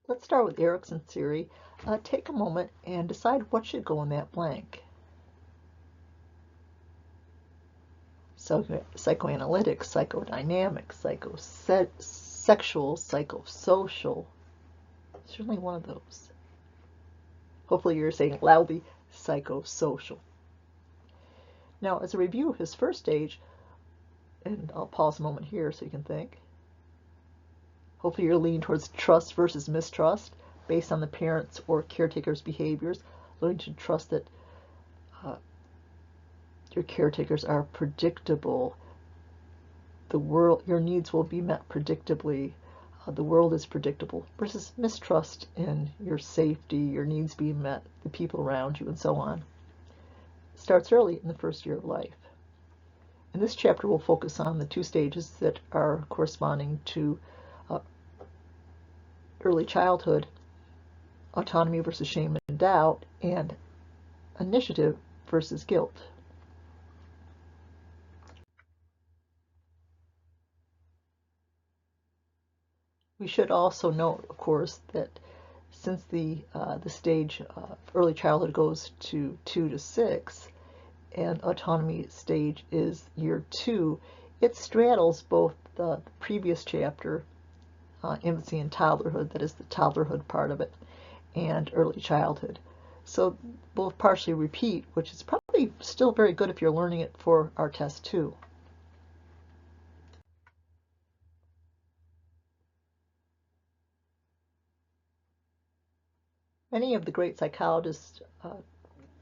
Let's start with Erickson's theory. Take a moment and decide what should go in that blank. Psychoanalytic, psychodynamic, psychosexual, psychosocial. Certainly one of those. Hopefully you're saying loudly, psychosocial. Now, as a review of his first stage, and I'll pause a moment here so you can think. Hopefully you're leaning towards trust versus mistrust based on the parents' or caretakers' behaviors, learning to trust that your caretakers are predictable. The world, your needs will be met predictably. The world is predictable, versus mistrust in your safety, your needs being met, the people around you, and so on. It starts early in the first year of life. In this chapter, we'll focus on the two stages that are corresponding to early childhood, autonomy versus shame and doubt, and initiative versus guilt. We should also note, of course, that since the stage early childhood goes to 2 to 6, and autonomy stage is year 2, it straddles both the previous chapter, infancy and toddlerhood, that is the toddlerhood part of it, and early childhood. So both partially repeat, which is probably still very good if you're learning it for our test too. Many of the great psychologists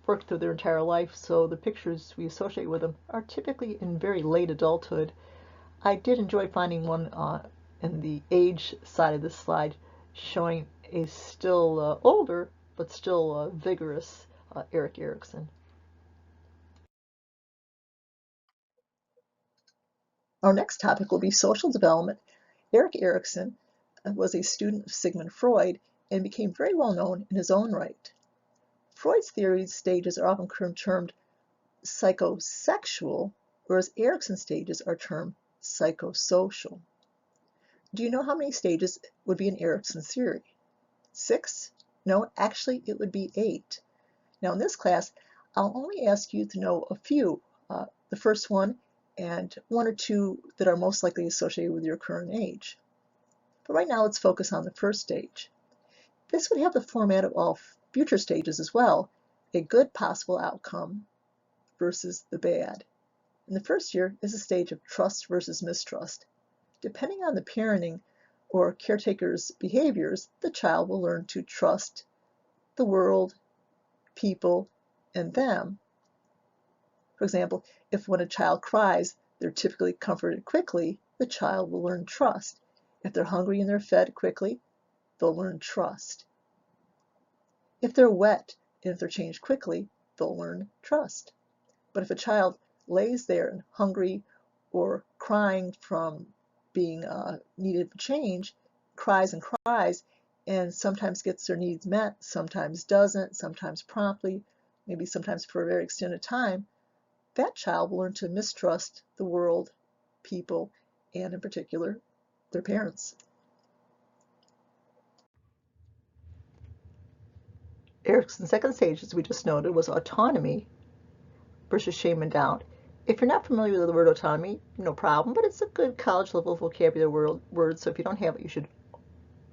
worked through their entire life, so the pictures we associate with them are typically in very late adulthood. I did enjoy finding one in the age side of this slide showing a still older but still vigorous Erik Erikson. Our next topic will be social development. Erik Erikson was a student of Sigmund Freud and became very well known in his own right. Freud's theory stages are often termed psychosexual, whereas Erikson's stages are termed psychosocial. Do you know how many stages would be in Erikson's theory? 6? No, actually it would be 8. Now in this class, I'll only ask you to know a few. The first one and 1 or 2 that are most likely associated with your current age. But right now let's focus on the first stage. This would have the format of all future stages as well, a good possible outcome versus the bad. In the first year is a stage of trust versus mistrust. Depending on the parenting or caretaker's behaviors, the child will learn to trust the world, people, and them. For example, if when a child cries, they're typically comforted quickly, the child will learn trust. If they're hungry and they're fed quickly, they'll learn trust. If they're wet and if they're changed quickly, they'll learn trust. But if a child lays there and hungry or crying from being needed for change, cries and sometimes gets their needs met, sometimes doesn't, sometimes promptly, maybe sometimes for a very extended time, that child will learn to mistrust the world, people, and in particular, their parents. Erikson's second stage, as we just noted, was autonomy versus shame and doubt. If you're not familiar with the word autonomy, no problem, but it's a good college level vocabulary word, so if you don't have it, you should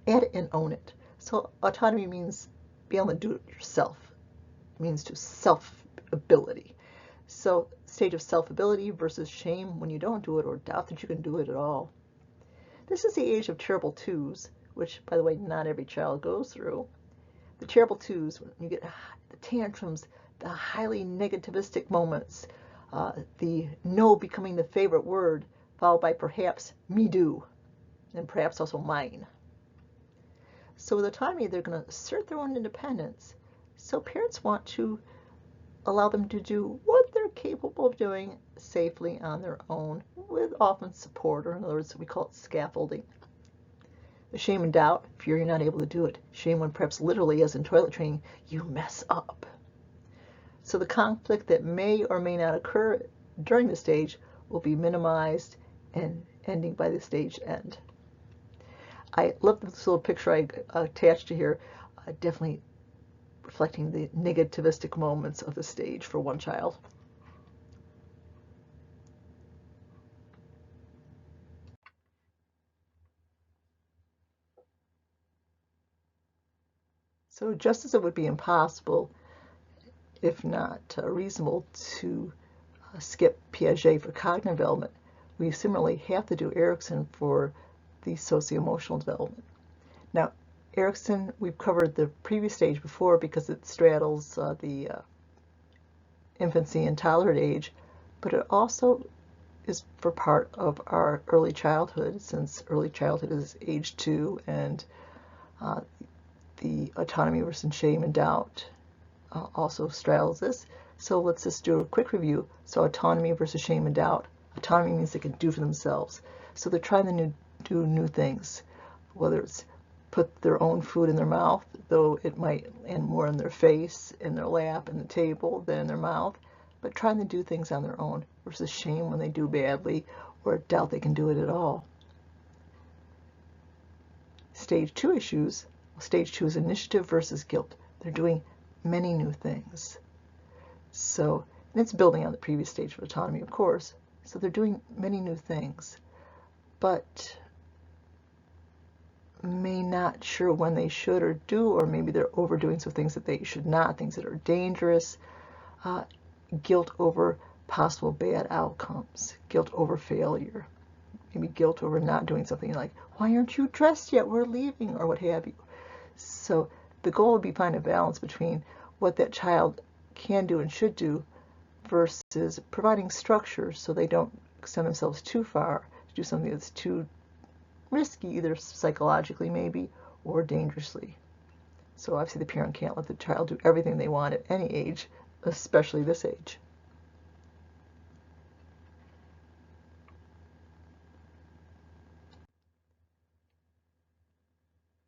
add it and own it. So autonomy means be able to do it yourself. It means to self-ability. So stage of self-ability versus shame when you don't do it or doubt that you can do it at all. This is the age of terrible twos, which, by the way, not every child goes through. The terrible twos, when you get the tantrums, the highly negativistic moments, the no becoming the favorite word, followed by perhaps me do, and perhaps also mine. So with autonomy, they're going to assert their own independence. So parents want to allow them to do what they're capable of doing safely on their own, with often support, or in other words, we call it scaffolding. The shame and doubt, fear you're not able to do it. Shame when perhaps literally, as in toilet training, you mess up. So the conflict that may or may not occur during the stage will be minimized and ending by the stage end. I love this little picture I attached to here, definitely reflecting the negativistic moments of the stage for one child. So just as it would be impossible, if not reasonable, to skip Piaget for cognitive development, we similarly have to do Erikson for the socio-emotional development. Now, Erikson, we've covered the previous stage before because it straddles the infancy and toddler age, but it also is for part of our early childhood, since early childhood is age 2, and the autonomy versus shame and doubt also straddles this. So let's just do a quick review. So autonomy versus shame and doubt. Autonomy means they can do for themselves. So they're trying to do new things, whether it's put their own food in their mouth, though it might land more in their face, in their lap, and the table than in their mouth, but trying to do things on their own versus shame when they do badly or doubt they can do it at all. Stage 2 issues. Stage 2 is initiative versus guilt. They're doing many new things. So, and it's building on the previous stage of autonomy, of course. So they're doing many new things, but may not sure when they should or do, or maybe they're overdoing some things that they should not, things that are dangerous. Guilt over possible bad outcomes, guilt over failure, maybe guilt over not doing something like, why aren't you dressed yet? We're leaving, or what have you. So the goal would be find a balance between what that child can do and should do versus providing structure so they don't extend themselves too far to do something that's too risky, either psychologically maybe or dangerously. So obviously the parent can't let the child do everything they want at any age, especially this age.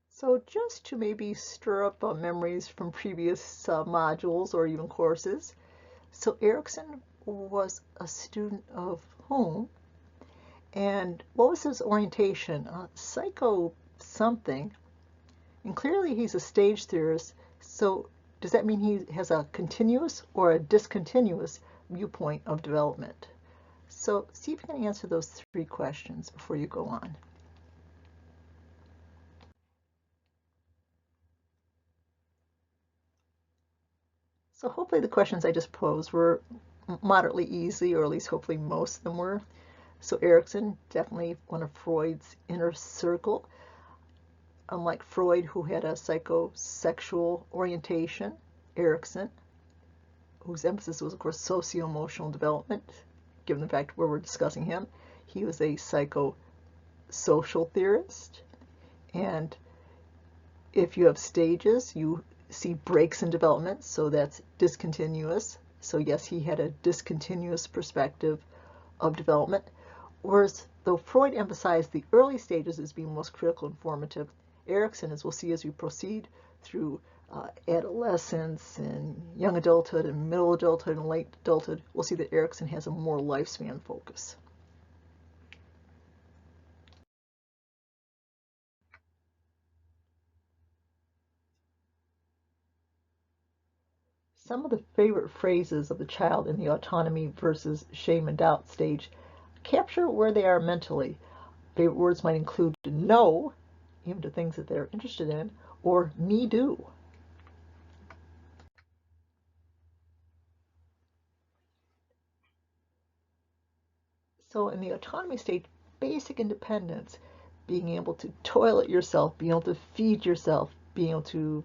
So just to maybe stir up memories from previous modules or even courses. So Erikson was a student of whom? And what was his orientation? Psycho something. And clearly he's a stage theorist. So does that mean he has a continuous or a discontinuous viewpoint of development? So see if you can answer those 3 questions before you go on. So hopefully the questions I just posed were moderately easy, or at least hopefully most of them were. So Erikson, definitely one of Freud's inner circle. Unlike Freud, who had a psychosexual orientation, Erikson, whose emphasis was, of course, socio-emotional development, given the fact where we're discussing him, he was a psychosocial theorist. And if you have stages, you see breaks in development, so that's discontinuous. So yes, he had a discontinuous perspective of development. Whereas though Freud emphasized the early stages as being most critical and formative, Erikson, as we'll see as we proceed through adolescence and young adulthood and middle adulthood and late adulthood, we'll see that Erikson has a more lifespan focus. Some of the favorite phrases of the child in the autonomy versus shame and doubt stage capture where they are mentally. Favorite words might include no, even to things that they're interested in, or me do. So in the autonomy stage, basic independence, being able to toilet yourself, being able to feed yourself, being able to,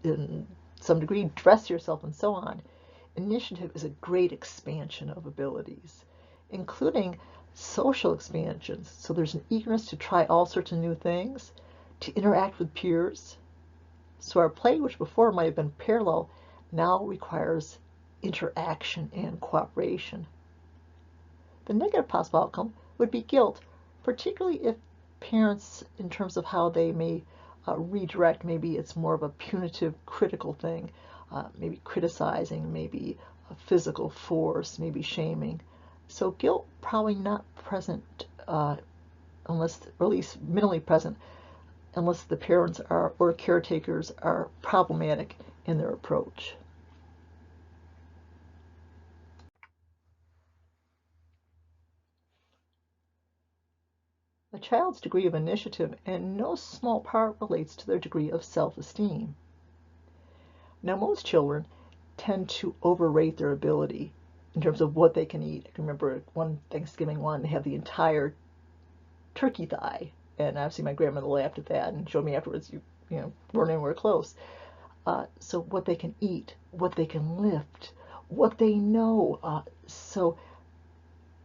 in some degree, dress yourself, and so on. Initiative is a great expansion of abilities, including social expansions. So there's an eagerness to try all sorts of new things, to interact with peers. So our play, which before might have been parallel, now requires interaction and cooperation. The negative possible outcome would be guilt, particularly if parents, in terms of how they may redirect, maybe it's more of a punitive, critical thing, maybe criticizing, maybe a physical force, maybe shaming. So guilt probably not present, unless, or at least minimally present, unless the parents are or caretakers are problematic in their approach. A child's degree of initiative in no small part relates to their degree of self-esteem. Now, most children tend to overrate their ability in terms of what they can eat. I can remember one Thanksgiving one, they have the entire turkey thigh, and obviously my grandmother laughed at that and showed me afterwards, you know, weren't anywhere close. So what they can eat, what they can lift, what they know. So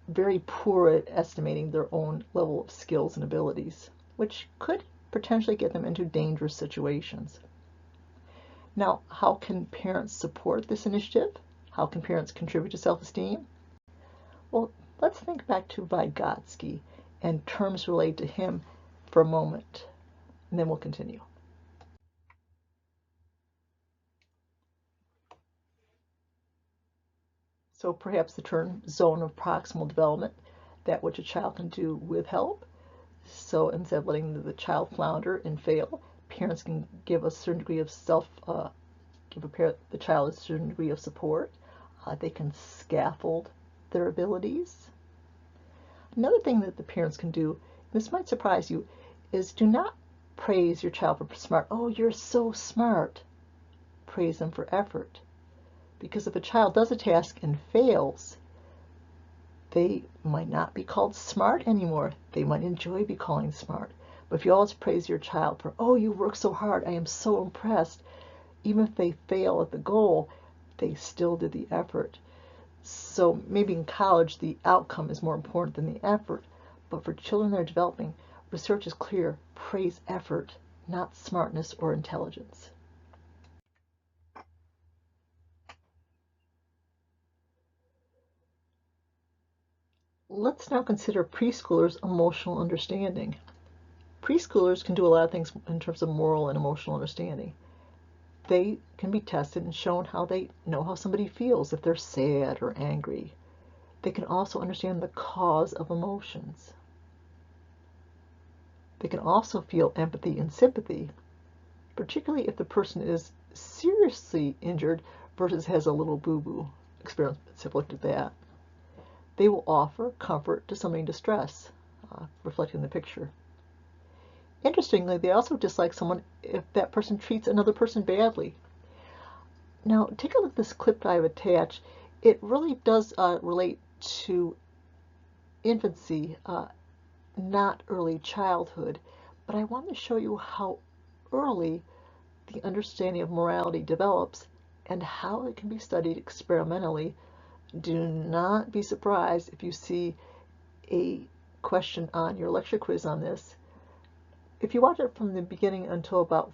very poor at estimating their own level of skills and abilities, which could potentially get them into dangerous situations. Now, how can parents support this initiative? How can parents contribute to self-esteem? Well, let's think back to Vygotsky and terms related to him for a moment, and then we'll continue. So perhaps the term zone of proximal development, that which a child can do with help. So instead of letting the child flounder and fail, parents can give a certain degree of the child a certain degree of support. They can scaffold their abilities. Another thing that the parents can do, this might surprise you, is do not praise your child for smart. Oh, you're so smart. Praise them for effort. Because if a child does a task and fails, they might not be called smart anymore. They might enjoy being called smart. But if you always praise your child for, oh, you work so hard, I am so impressed, even if they fail at the goal, they still did the effort. So maybe in college the outcome is more important than the effort, but for children that are developing, research is clear: praise effort, not smartness or intelligence. Let's now consider preschoolers' emotional understanding. Preschoolers can do a lot of things in terms of moral and emotional understanding. They can be tested and shown how they know how somebody feels if they're sad or angry. They can also understand the cause of emotions. They can also feel empathy and sympathy, particularly if the person is seriously injured versus has a little boo-boo. Experiments have looked at that. They will offer comfort to somebody in distress, reflecting the picture. Interestingly, they also dislike someone if that person treats another person badly. Now, take a look at this clip I've attached. It really does relate to infancy, not early childhood, but I want to show you how early the understanding of morality develops and how it can be studied experimentally. Do not be surprised if you see a question on your lecture quiz on this. If you watch it from the beginning until about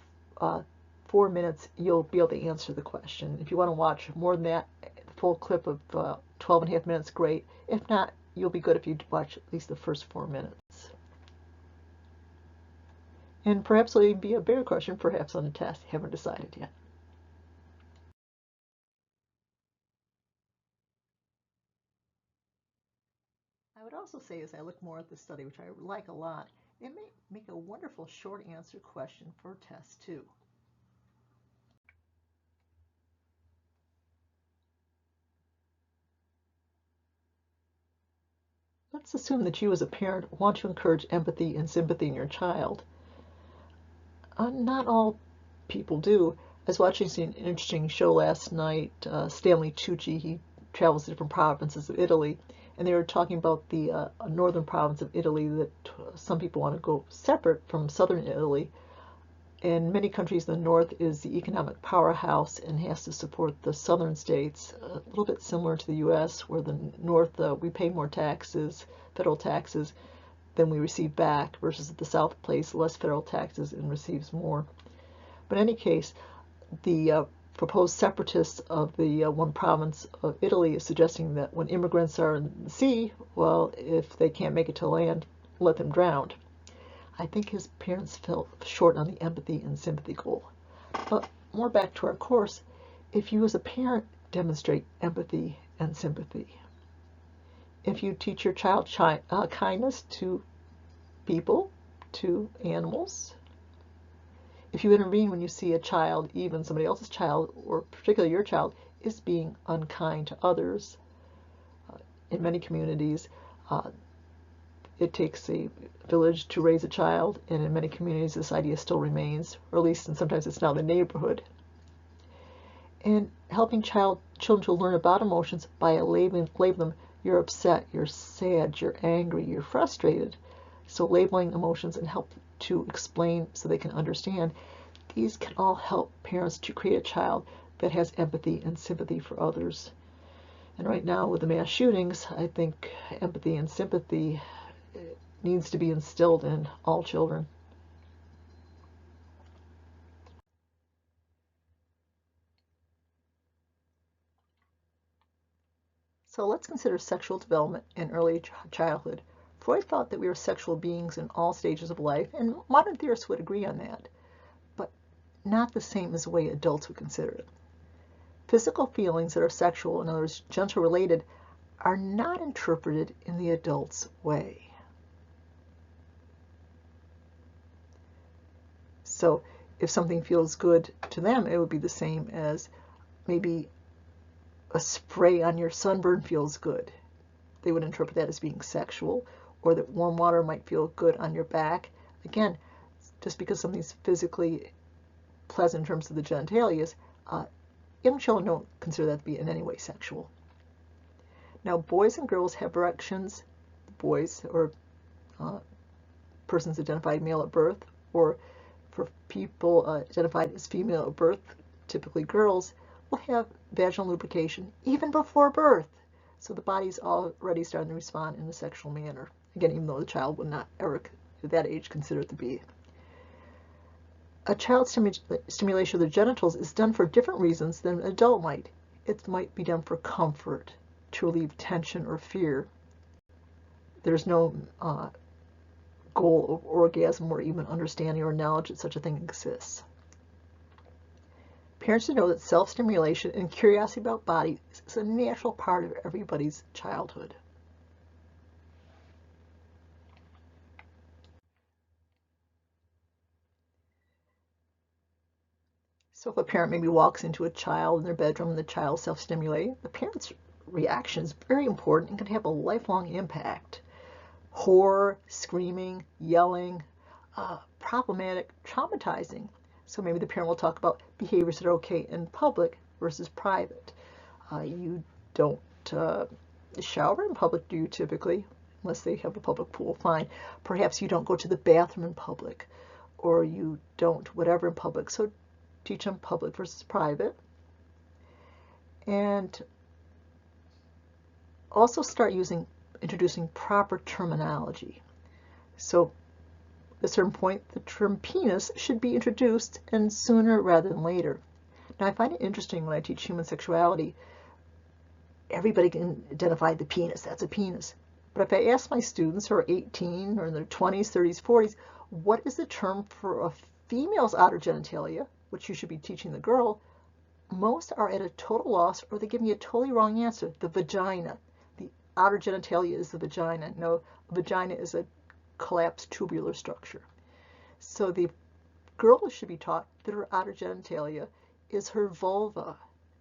4 minutes, you'll be able to answer the question. If you want to watch more than that, the full clip of 12 and a half minutes, great. If not, you'll be good if you watch at least the first 4 minutes. And perhaps it'll even be a bigger question, perhaps on the test. Haven't decided yet. I would also say, as I look more at this study, which I like a lot, it may make a wonderful short answer question for test 2. Let's assume that you as a parent want to encourage empathy and sympathy in your child. Not all people do. I was watching an interesting show last night. Stanley Tucci, he travels to different provinces of Italy, and they were talking about the northern province of Italy that some people want to go separate from southern Italy. In many countries, the north is the economic powerhouse and has to support the southern states, a little bit similar to the U.S., where the north, we pay more taxes, federal taxes, than we receive back, versus the south pays less federal taxes and receives more. But in any case, the proposed separatists of the one province of Italy is suggesting that when immigrants are in the sea, well, if they can't make it to land, let them drown. I think his parents fell short on the empathy and sympathy goal. But more back to our course, if you as a parent demonstrate empathy and sympathy, if you teach your child kindness to people, to animals, If you intervene when you see a child, even somebody else's child, or particularly your child, is being unkind to others, in many communities, it takes a village to raise a child, and in many communities this idea still remains, or at least, and sometimes it's now the neighborhood. And helping children to learn about emotions by labeling them, you're upset, you're sad, you're angry, you're frustrated. So labeling emotions and help to explain so they can understand, these can all help parents to create a child that has empathy and sympathy for others. And right now with the mass shootings, I think empathy and sympathy needs to be instilled in all children. So let's consider sexual development in early childhood. Freud thought that we were sexual beings in all stages of life, and modern theorists would agree on that, but not the same as the way adults would consider it. Physical feelings that are sexual, in other words, genital related, are not interpreted in the adult's way. So if something feels good to them, it would be the same as maybe a spray on your sunburn feels good. They would interpret that as being sexual, or that warm water might feel good on your back. Again, just because something's physically pleasant in terms of the genitalia, young children don't consider that to be in any way sexual. Now, boys and girls have erections. Boys, or persons identified male at birth, or for people identified as female at birth, typically girls, will have vaginal lubrication even before birth. So the body's already starting to respond in a sexual manner. Again, even though the child would not ever, at that age, consider it to be. A child's stimulation of the genitals is done for different reasons than an adult might. It might be done for comfort, to relieve tension or fear. There's no goal of orgasm or even understanding or knowledge that such a thing exists. Parents should know that self-stimulation and curiosity about bodies is a natural part of everybody's childhood. So if a parent maybe walks into a child in their bedroom and the child self-stimulating, the parent's reaction is very important and can have a lifelong impact. Horror, screaming, yelling, problematic, traumatizing. So maybe the parent will talk about behaviors that are okay in public versus private. You don't shower in public, do you typically? Unless they have a public pool, fine. Perhaps you don't go to the bathroom in public, or you don't whatever in public. So teach them public versus private. And also start introducing proper terminology. So at a certain point, the term penis should be introduced, and sooner rather than later. Now, I find it interesting when I teach human sexuality, everybody can identify the penis, that's a penis. But if I ask my students who are 18 or in their 20s, 30s, 40s, what is the term for a female's outer genitalia, which you should be teaching the girl, most are at a total loss, or they give me a totally wrong answer, the vagina. The outer genitalia is the vagina. No, vagina is a collapsed tubular structure. So the girl should be taught that her outer genitalia is her vulva,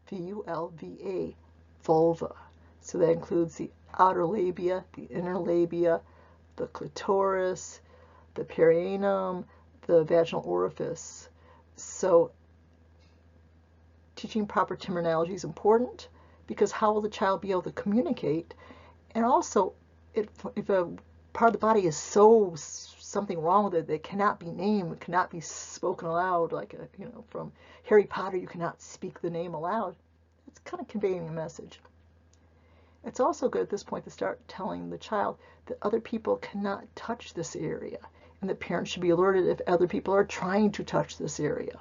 V-U-L-V-A, vulva. So that includes the outer labia, the inner labia, the clitoris, the perianum, the vaginal orifice. So teaching proper terminology is important, because how will the child be able to communicate? And also, if a part of the body is something wrong with it that cannot be named, it cannot be spoken aloud, like from Harry Potter, you cannot speak the name aloud. It's kind of conveying a message. It's also good at this point to start telling the child that other people cannot touch this area, and the parents should be alerted if other people are trying to touch this area.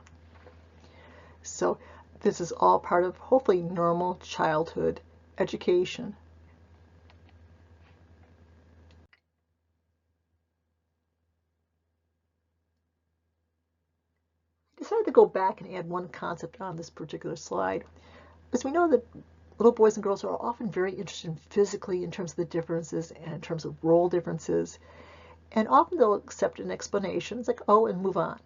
So this is all part of, hopefully, normal childhood education. I decided to go back and add one concept on this particular slide, because we know that little boys and girls are often very interested in physically in terms of the differences and in terms of role differences, and often they'll accept an explanation. It's like, oh, and move on.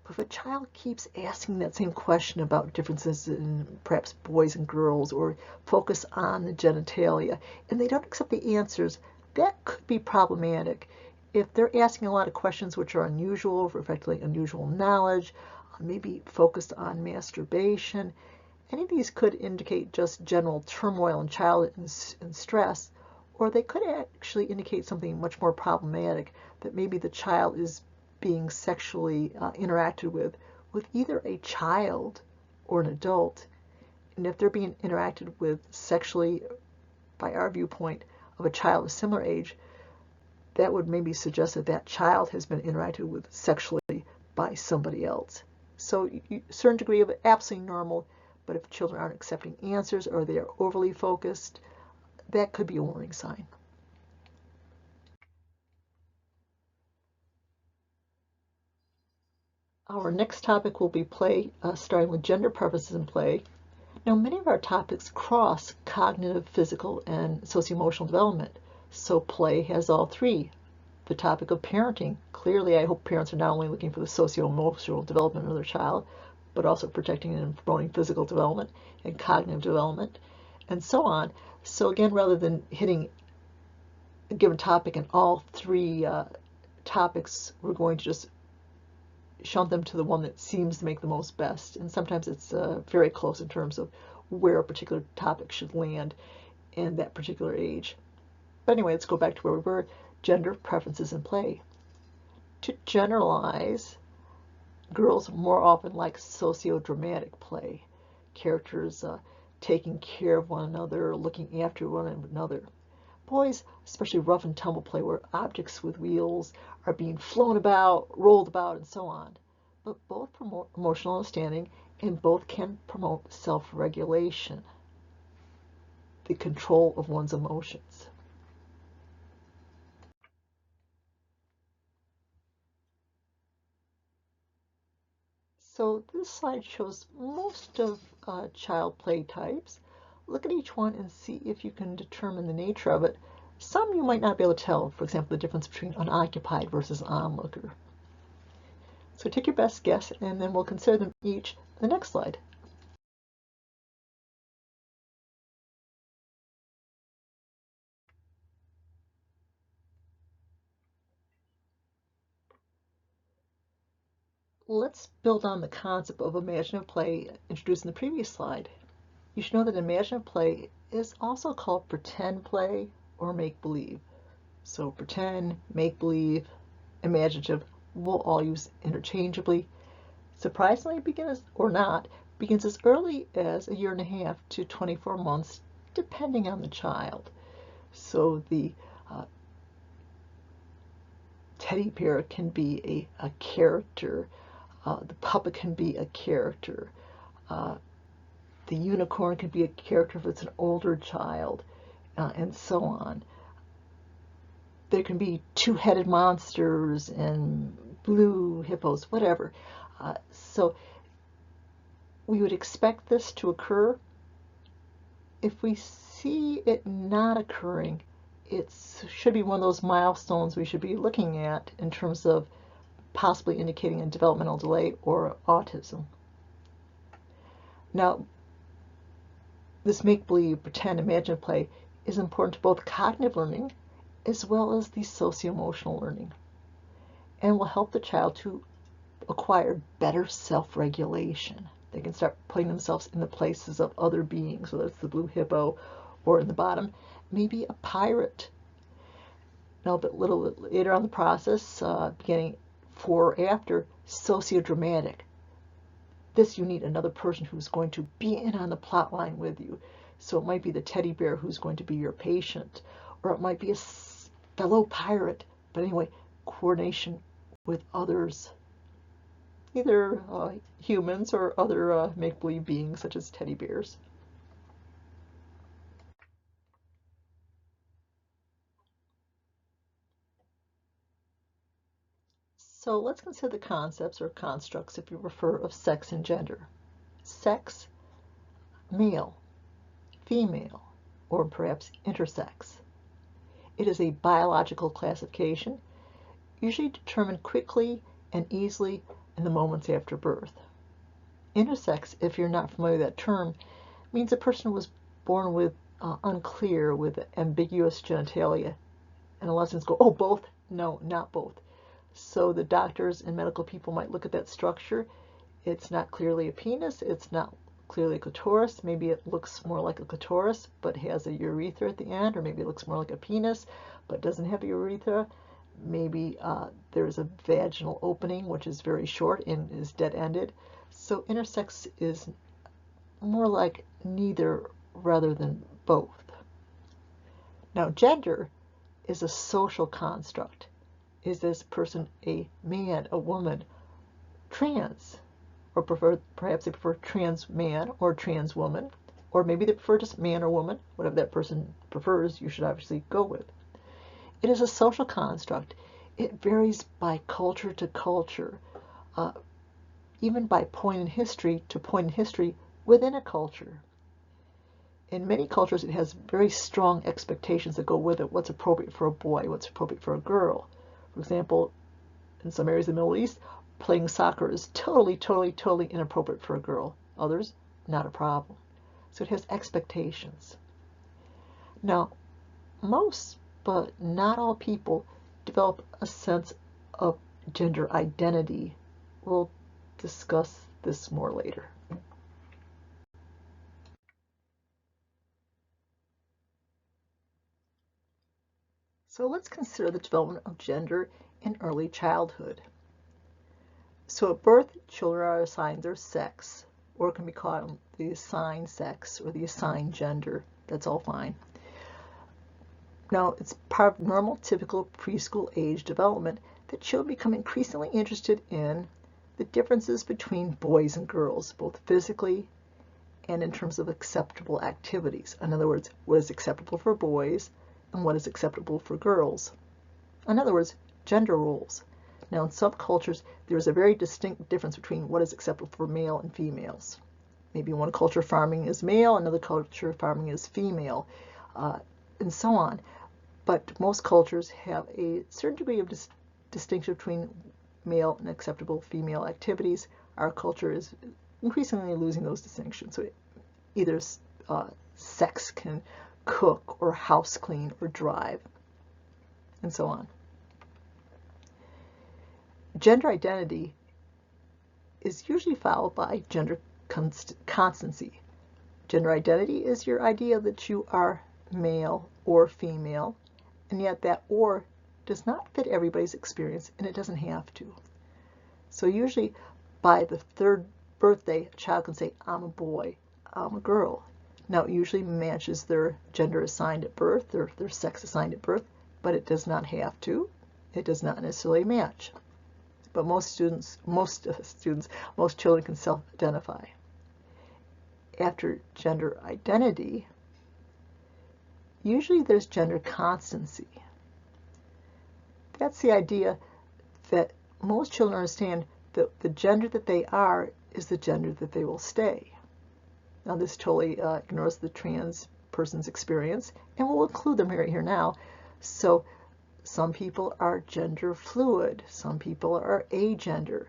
But if a child keeps asking that same question about differences in perhaps boys and girls, or focus on the genitalia, and they don't accept the answers, that could be problematic. If they're asking a lot of questions which are unusual, reflecting unusual knowledge, maybe focused on masturbation, any of these could indicate just general turmoil in child and stress, or they could actually indicate something much more problematic, that maybe the child is being sexually interacted with either a child or an adult. And if they're being interacted with sexually, by our viewpoint, of a child of similar age, that would maybe suggest that that child has been interacted with sexually by somebody else. So a certain degree of absolutely normal, but if children aren't accepting answers or they are overly focused, that could be a warning sign. Our next topic will be play, starting with gender preferences in play. Now, many of our topics cross cognitive, physical, and socio-emotional development, so play has all three. The topic of parenting. Clearly, I hope parents are not only looking for the socio-emotional development of their child, but also protecting and promoting physical development and cognitive development, and so on. So again, rather than hitting a given topic in all three topics, we're going to just shunt them to the one that seems to make the most best. And sometimes it's very close in terms of where a particular topic should land in that particular age. But anyway, let's go back to where we were. Gender preferences in play. To generalize, girls more often like socio-dramatic play. Characters taking care of one another, looking after one another. Boys, especially rough and tumble play, where objects with wheels are being flown about, rolled about, and so on. But both promote emotional understanding, and both can promote self-regulation, the control of one's emotions. So this slide shows most of child play types. Look at each one and see if you can determine the nature of it. Some you might not be able to tell, for example, the difference between unoccupied versus onlooker. So take your best guess, and then we'll consider them each in the next slide. Let's build on the concept of imaginative play introduced in the previous slide. You should know that imaginative play is also called pretend play or make-believe. So pretend, make-believe, imaginative, we'll all use interchangeably. Surprisingly, begins or not, begins as early as 1.5 years to 24 months, depending on the child. So the teddy bear can be a character. The puppet can be a character. The unicorn can be a character if it's an older child, and so on. There can be two-headed monsters and blue hippos, whatever. So we would expect this to occur. If we see it not occurring, it should be one of those milestones we should be looking at in terms of possibly indicating a developmental delay or autism. Now, this make-believe, pretend, imaginative play is important to both cognitive learning as well as the socio-emotional learning, and will help the child to acquire better self-regulation. They can start putting themselves in the places of other beings, whether it's the blue hippo or in the bottom, maybe a pirate. Now, a little bit later on the process, beginning 4 or after, sociodramatic. This, you need another person who's going to be in on the plot line with you. So it might be the teddy bear who's going to be your patient, or it might be a fellow pirate. But anyway, coordination with others, either humans or other make-believe beings such as teddy bears. So let's consider the concepts or constructs, if you prefer, of sex and gender. Sex, male, female, or perhaps intersex. It is a biological classification, usually determined quickly and easily in the moments after birth. Intersex, if you're not familiar with that term, means a person was born with unclear, with ambiguous genitalia. And a lot of students go, oh, both? No, not both. So the doctors and medical people might look at that structure. It's not clearly a penis. It's not clearly a clitoris. Maybe it looks more like a clitoris, but has a urethra at the end, or maybe it looks more like a penis, but doesn't have a urethra. Maybe there's a vaginal opening, which is very short and is dead-ended. So intersex is more like neither rather than both. Now, gender is a social construct. Is this person a man, a woman, trans, or perhaps they prefer trans man or trans woman, or maybe they prefer just man or woman. Whatever that person prefers, you should obviously go with. It is a social construct. It varies by culture to culture, even by point in history to point in history within a culture. In many cultures, it has very strong expectations that go with it. What's appropriate for a boy, what's appropriate for a girl. For example, in some areas of the Middle East, playing soccer is totally inappropriate for a girl. Others, not a problem. So it has expectations. Now, most, but not all people develop a sense of gender identity. We'll discuss this more later. So let's consider the development of gender in early childhood. So at birth, children are assigned their sex, or it can be called the assigned sex or the assigned gender. That's all fine. Now, it's part of normal, typical preschool age development that children become increasingly interested in the differences between boys and girls, both physically and in terms of acceptable activities. In other words, what is acceptable for boys and what is acceptable for girls. In other words, gender roles. Now, in some cultures, there is a very distinct difference between what is acceptable for male and females. Maybe in one culture, farming is male, another culture, farming is female, and so on. But most cultures have a certain degree of distinction between male and acceptable female activities. Our culture is increasingly losing those distinctions. So either sex can cook or house clean or drive, and so on. Gender identity is usually followed by gender constancy. Gender identity is your idea that you are male or female, and yet that or does not fit everybody's experience, and it doesn't have to. So usually by the third birthday, a child can say, I'm a boy, I'm a girl. Now, it usually matches their gender assigned at birth, their sex assigned at birth, but it does not have to. It does not necessarily match. But most children can self-identify. After gender identity, usually there's gender constancy. That's the idea that most children understand that the gender that they are is the gender that they will stay. Now, this totally ignores the trans person's experience, and we'll include them right here now. So some people are gender fluid, some people are agender,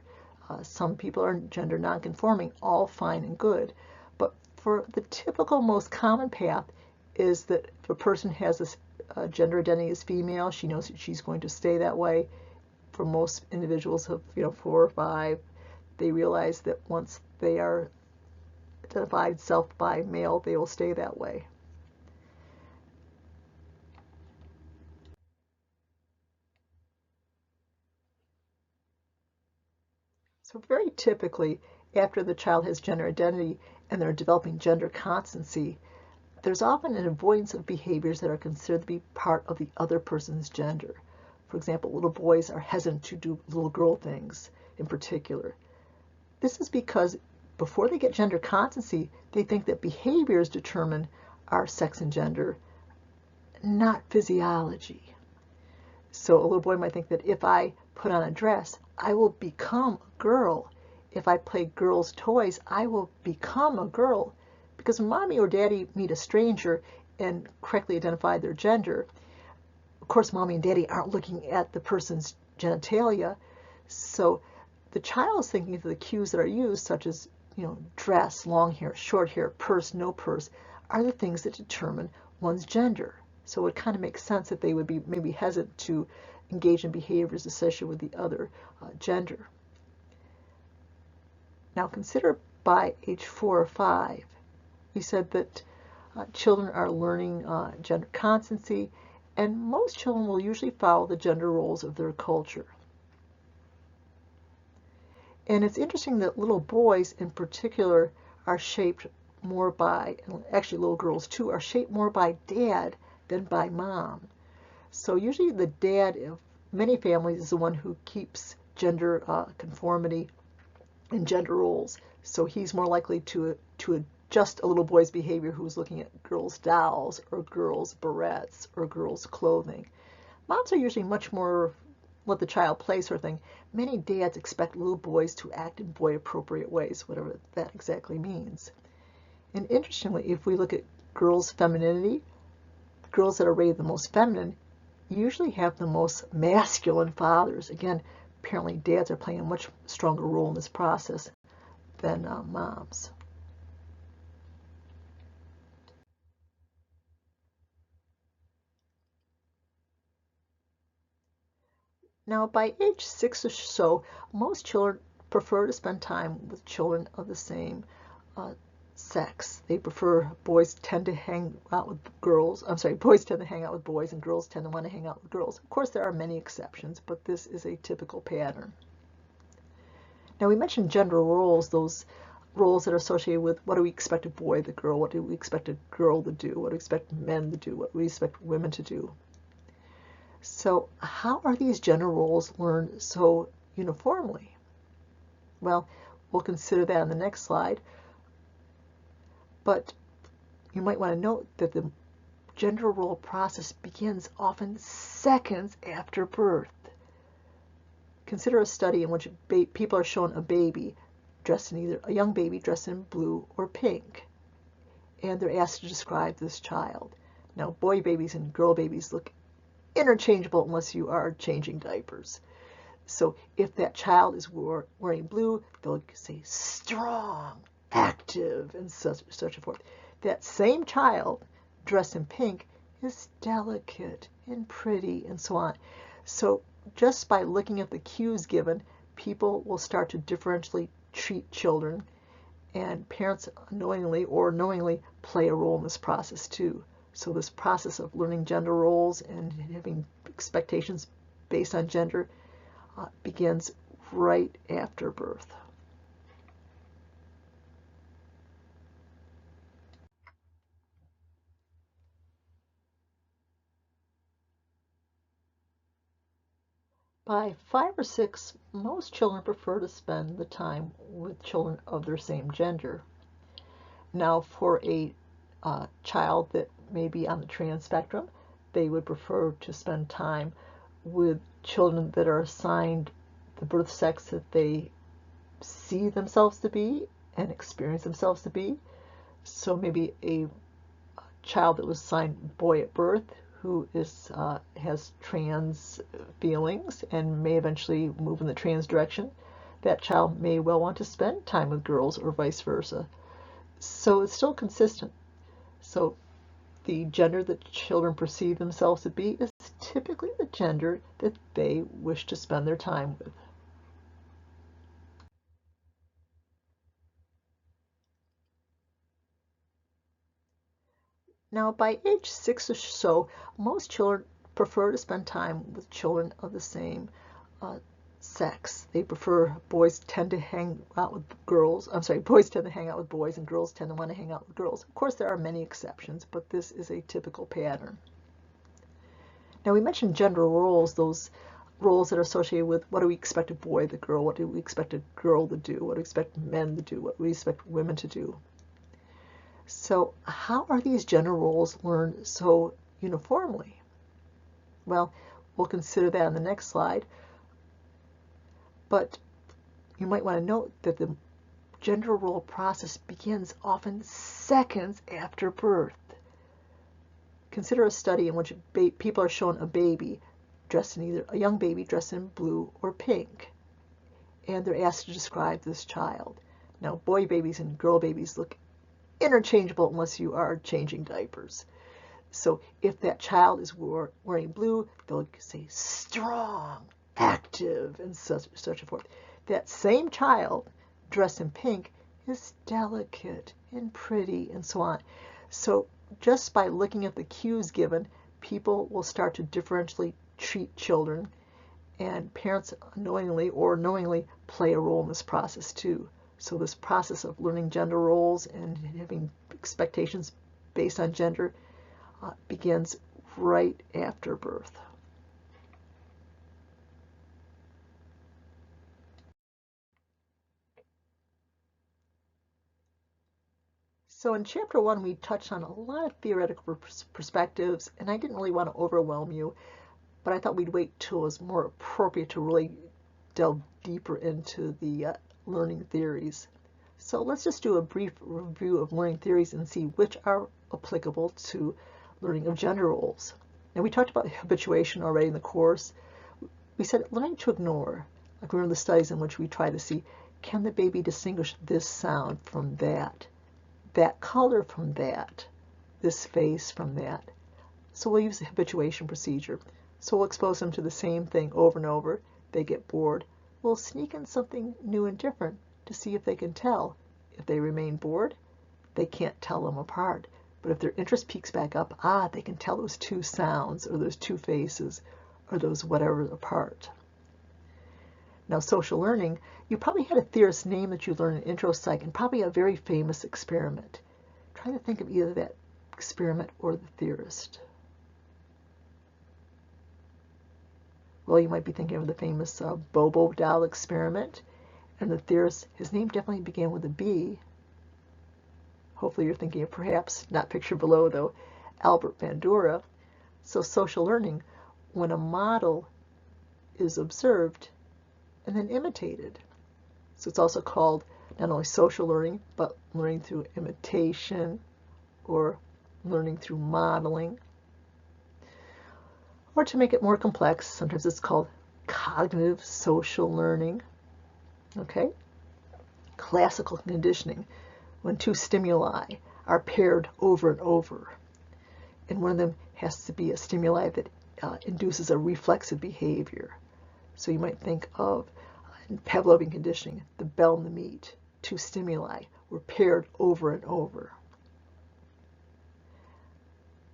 some people are gender nonconforming, all fine and good. But for the typical most common path is that if a person has a gender identity as female, she knows that she's going to stay that way. For most individuals of 4 or 5, they realize that once they are identified self by male, they will stay that way. So very typically, after the child has gender identity and they're developing gender constancy, there's often an avoidance of behaviors that are considered to be part of the other person's gender. For example, little boys are hesitant to do little girl things in particular. This is because before they get gender constancy, they think that behaviors determine our sex and gender, not physiology. So a little boy might think that if I put on a dress, I will become a girl. If I play girls' toys, I will become a girl. Because when mommy or daddy meet a stranger and correctly identify their gender, of course mommy and daddy aren't looking at the person's genitalia, so the child is thinking of the cues that are used, such as, dress, long hair, short hair, purse, no purse, are the things that determine one's gender. So it kind of makes sense that they would be maybe hesitant to engage in behaviors associated with the other gender. Now consider by age 4 or 5, we said that children are learning gender constancy, and most children will usually follow the gender roles of their culture. And it's interesting that little boys in particular are shaped more by, and actually little girls too, are shaped more by dad than by mom. So usually the dad of many families is the one who keeps gender conformity and gender roles. So he's more likely to adjust a little boy's behavior who's looking at girls' dolls or girls' barrettes or girls' clothing. Moms are usually much more let the child play sort of thing. Many dads expect little boys to act in boy-appropriate ways, whatever that exactly means. And interestingly, if we look at girls' femininity, girls that are rated the most feminine usually have the most masculine fathers. Again, apparently dads are playing a much stronger role in this process than moms. Now, by age 6 or so, most children prefer to spend time with children of the same sex. They prefer, boys tend to hang out with girls. I'm sorry, boys tend to hang out with boys and girls tend to want to hang out with girls. Of course, there are many exceptions, but this is a typical pattern. Now, we mentioned gender roles, those roles that are associated with what do we expect a boy to girl, what do we expect a girl to do, what do we expect men to do, what do we expect women to do. So how are these gender roles learned so uniformly? Well, we'll consider that on the next slide. But you might want to note that the gender role process begins often seconds after birth. Consider a study in which people are shown a baby dressed in either a young baby dressed in blue or pink, and they're asked to describe this child. Now, boy babies and girl babies look interchangeable unless you are changing diapers. So if that child is wearing blue, they'll say strong, active, and such and forth. That same child dressed in pink is delicate and pretty and so on. So just by looking at the cues given, people will start to differentially treat children, and parents unknowingly or knowingly play a role in this process too. So this process of learning gender roles and having expectations based on gender begins right after birth. By 5 or 6, most children prefer to spend the time with children of their same gender. Now, for a child that may be on the trans spectrum, they would prefer to spend time with children that are assigned the birth sex that they see themselves to be and experience themselves to be. So maybe a child that was assigned boy at birth who has trans feelings and may eventually move in the trans direction, that child may well want to spend time with girls or vice versa. So it's still consistent. So the gender that children perceive themselves to be is typically the gender that they wish to spend their time with. Now, by age 6 or so, most children prefer to spend time with children of the same sex. They prefer, boys tend to hang out with girls. I'm sorry, boys tend to hang out with boys and girls tend to want to hang out with girls. Of course, there are many exceptions, but this is a typical pattern. Now, we mentioned gender roles, those roles that are associated with what do we expect a boy to girl, what do we expect a girl to do, what do we expect men to do, what do we expect women to do. So how are these gender roles learned so uniformly? Well, we'll consider that on the next slide. But you might want to note that the gender role process begins often seconds after birth. Consider a study in which people are shown a baby dressed in either a young baby dressed in blue or pink, and they're asked to describe this child. Now, boy babies and girl babies look interchangeable unless you are changing diapers. So if that child is wearing blue, they'll say strong, active, and such and forth. That same child dressed in pink is delicate and pretty and so on. So just by looking at the cues given, people will start to differentially treat children, and parents unknowingly or knowingly play a role in this process too. So this process of learning gender roles and having expectations based on gender begins right after birth. So in chapter 1, we touched on a lot of theoretical perspectives, and I didn't really want to overwhelm you, but I thought we'd wait till it was more appropriate to really delve deeper into the learning theories. So let's just do a brief review of learning theories and see which are applicable to learning of gender roles. Now, we talked about habituation already in the course. We said learning to ignore, like remember the studies in which we try to see, can the baby distinguish this sound from that color from that, this face from that. So we'll use the habituation procedure. So we'll expose them to the same thing over and over. They get bored. We'll sneak in something new and different to see if they can tell. If they remain bored, they can't tell them apart. But if their interest peaks back up, they can tell those two sounds or those two faces or those whatever apart. Now, social learning, you probably had a theorist's name that you learned in intro psych and probably a very famous experiment. Try to think of either that experiment or the theorist. Well, you might be thinking of the famous Bobo doll experiment, and the theorist, his name definitely began with a B. Hopefully you're thinking of perhaps, not pictured below though, Albert Bandura. So social learning, when a model is observed and then imitated. So it's also called not only social learning, but learning through imitation or learning through modeling. Or to make it more complex, sometimes it's called cognitive social learning. Okay? Classical conditioning, when two stimuli are paired over and over, and one of them has to be a stimuli that induces a reflexive behavior. So you might think of in Pavlovian conditioning, the bell and the meat, two stimuli were paired over and over.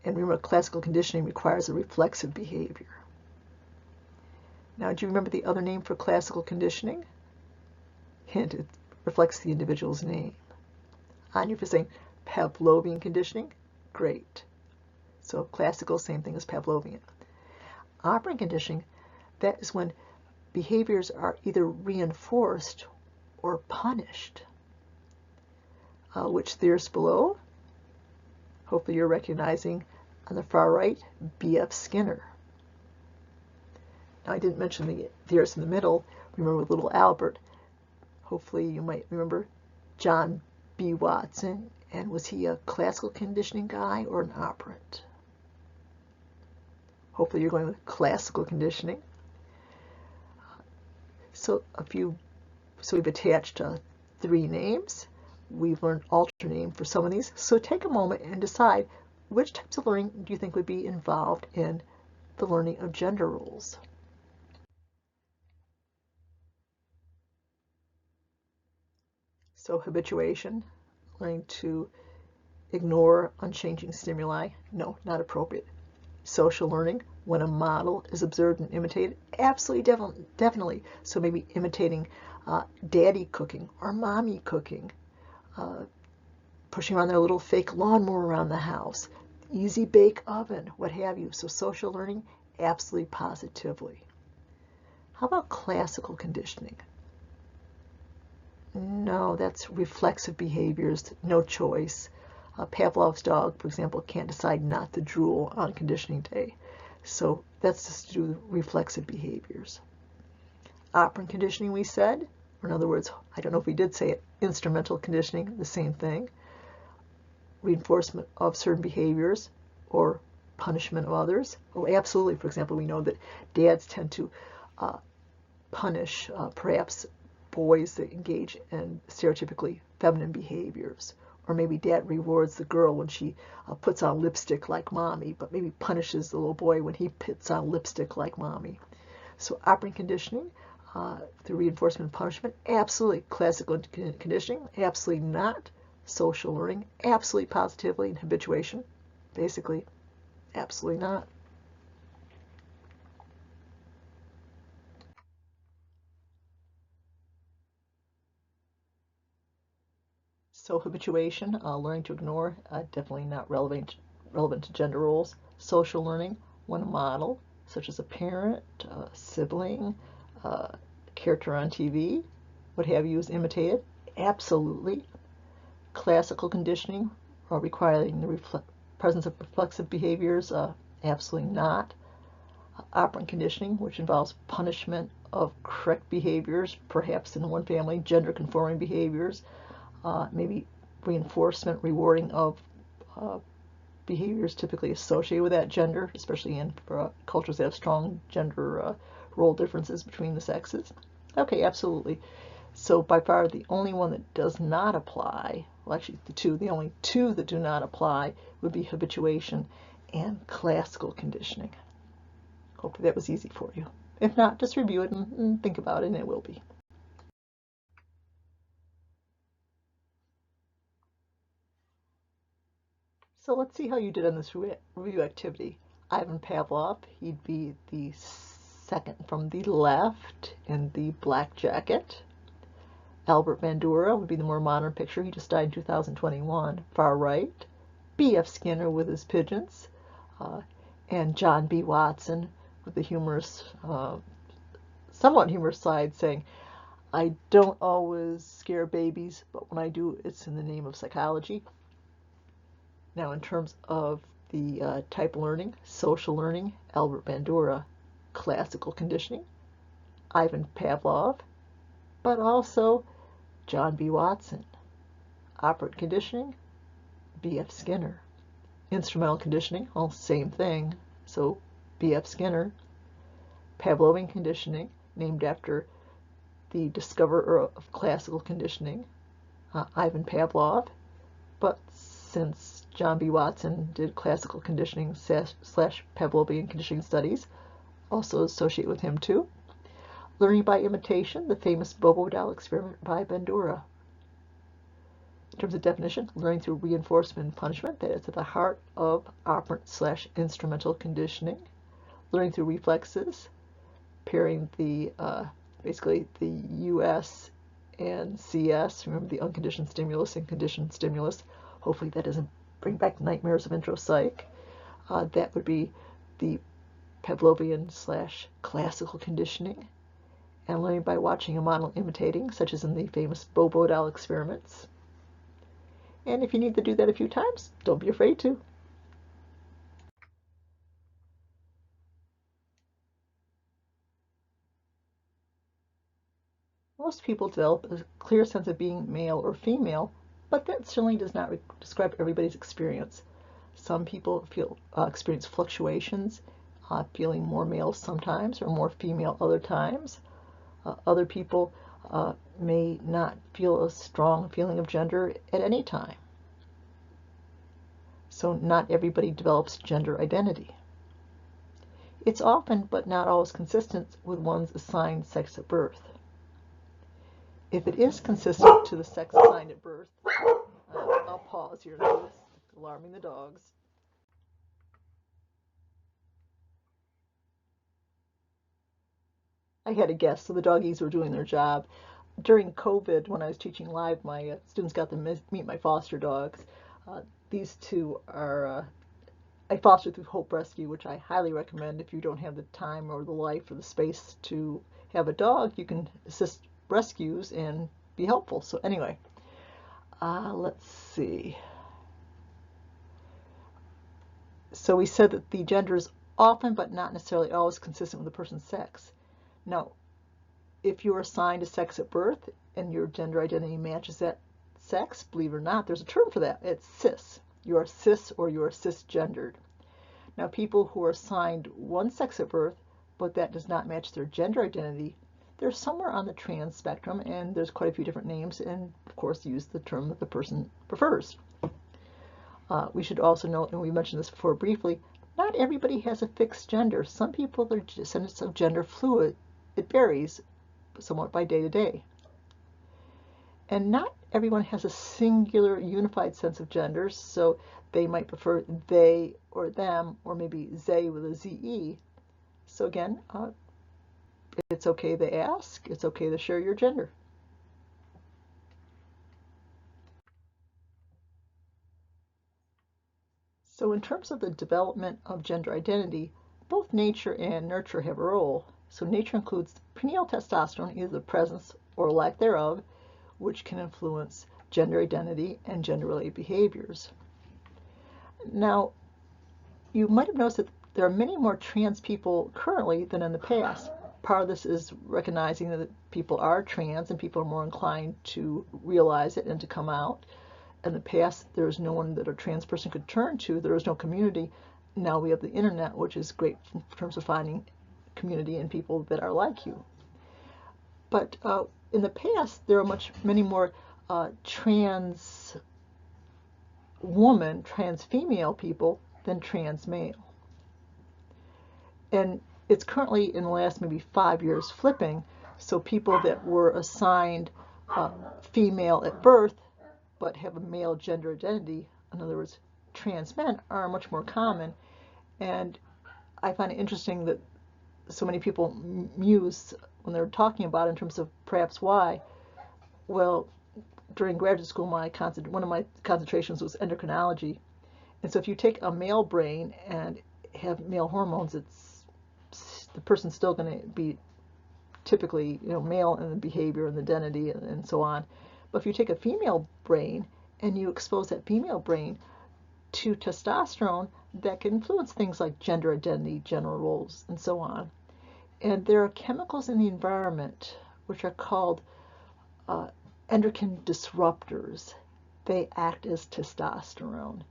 And remember, classical conditioning requires a reflexive behavior. Now, do you remember the other name for classical conditioning? Hint, it reflects the individual's name. On you for saying Pavlovian conditioning? Great. So classical, same thing as Pavlovian. Operant conditioning, that is when behaviors are either reinforced or punished. Which theorist below? Hopefully you're recognizing on the far right, B.F. Skinner. Now I didn't mention the theorist in the middle. Remember with little Albert. Hopefully you might remember John B. Watson. And was he a classical conditioning guy or an operant? Hopefully you're going with classical conditioning. So we've attached 3 names. We've learned alternate name for some of these. So take a moment and decide which types of learning do you think would be involved in the learning of gender roles. So habituation, learning to ignore unchanging stimuli. No, not appropriate. Social learning, when a model is observed and imitated, absolutely, definitely. So maybe imitating daddy cooking or mommy cooking, pushing around their little fake lawnmower around the house, easy bake oven, what have you. So social learning, absolutely positively. How about classical conditioning? No, that's reflexive behaviors, no choice. Pavlov's dog, for example, can't decide not to drool on conditioning day. So that's just to do with reflexive behaviors. Operant conditioning, we said, or in other words, I don't know if we did say it, instrumental conditioning, the same thing. Reinforcement of certain behaviors or punishment of others. Oh, absolutely. For example, we know that dads tend to punish perhaps boys that engage in stereotypically feminine behaviors. Or maybe dad rewards the girl when she puts on lipstick like mommy, but maybe punishes the little boy when he puts on lipstick like mommy. So operant conditioning through reinforcement and punishment, absolutely. Classical conditioning, absolutely not. Social learning, absolutely positively. And habituation, basically, absolutely not. So habituation, learning to ignore, definitely not relevant to gender roles. Social learning, when a model, such as a parent, sibling, character on TV, what have you, is imitated, absolutely. Classical conditioning, requiring the presence of reflexive behaviors, absolutely not. Operant conditioning, which involves punishment of correct behaviors, perhaps in one family, gender-conforming behaviors, maybe reinforcement, rewarding of behaviors typically associated with that gender, especially in cultures that have strong gender role differences between the sexes. Okay, absolutely. So by far the only one that does not apply, well actually the only two that do not apply would be habituation and classical conditioning. Hopefully that was easy for you. If not, just review it and think about it, and it will be. So let's see how you did on this review activity. Ivan Pavlov, he'd be the second from the left in the black jacket. Albert Bandura would be the more modern picture. He just died in 2021, far right. B.F. Skinner with his pigeons. And John B. Watson with the humorous, somewhat humorous side saying, I don't always scare babies, but when I do, it's in the name of psychology. Now, in terms of the type of learning, social learning, Albert Bandura, classical conditioning, Ivan Pavlov, but also John B. Watson, operant conditioning, B.F. Skinner, instrumental conditioning, well, same thing, so B.F. Skinner, Pavlovian conditioning, named after the discoverer of classical conditioning, Ivan Pavlov, but since John B. Watson did classical conditioning / Pavlovian conditioning studies, also associate with him too. Learning by imitation, the famous Bobo doll experiment by Bandura. In terms of definition, learning through reinforcement and punishment, that is at the heart of operant / instrumental conditioning. Learning through reflexes, pairing the basically the US and CS, remember the unconditioned stimulus and conditioned stimulus. Hopefully that doesn't bring back nightmares of intro psych. That would be the Pavlovian / classical conditioning. And learning by watching a model imitating, such as in the famous Bobo doll experiments. And if you need to do that a few times, don't be afraid to. Most people develop a clear sense of being male or female, but that certainly does not describe everybody's experience. Some people experience fluctuations, feeling more male sometimes or more female other times. Other people may not feel a strong feeling of gender at any time. So not everybody develops gender identity. It's often, but not always, consistent with one's assigned sex at birth. If it is consistent to the sex assigned at birth, I'll pause here, alarming the dogs. I had a guess, so the doggies were doing their job. During COVID, when I was teaching live, my students got to meet my foster dogs. These two are I fostered through Hope Rescue, which I highly recommend if you don't have the time or the life or the space to have a dog. You can assist rescues and be helpful. So anyway, let's see. So we said that the gender is often, but not necessarily always, consistent with the person's sex. Now, if you're assigned a sex at birth and your gender identity matches that sex, believe it or not, there's a term for that. It's cis. You're cis or you're cisgendered. Now, people who are assigned one sex at birth, but that does not match their gender identity, they're somewhere on the trans spectrum, and there's quite a few different names, and of course use the term that the person prefers. We should also note, and we mentioned this before briefly, not everybody has a fixed gender. Some people are descendants of gender fluid. It varies somewhat by day to day. And not everyone has a singular unified sense of genders, so they might prefer they or them, or maybe they with a ZE. So again, it's okay to ask, it's okay to share your gender. So in terms of the development of gender identity, both nature and nurture have a role. So nature includes prenatal testosterone, either the presence or lack thereof, which can influence gender identity and gender-related behaviors. Now, you might have noticed that there are many more trans people currently than in the past. Part of this is recognizing that people are trans and people are more inclined to realize it and to come out. In the past, there was no one that a trans person could turn to. There was no community. Now we have the internet, which is great in terms of finding community and people that are like you. But in the past, there are many more trans woman, trans female people than trans male. And it's currently, in the last maybe 5 years, flipping. So people that were assigned female at birth but have a male gender identity, in other words, trans men, are much more common. And I find it interesting that so many people muse when they're talking about it in terms of perhaps why. Well, during graduate school, one of my concentrations was endocrinology. And so if you take a male brain and have male hormones, the person's still going to be typically, male in the behavior and the identity and so on. But if you take a female brain and you expose that female brain to testosterone, that can influence things like gender identity, gender roles, and so on. And there are chemicals in the environment which are called endocrine disruptors. They act as testosterone.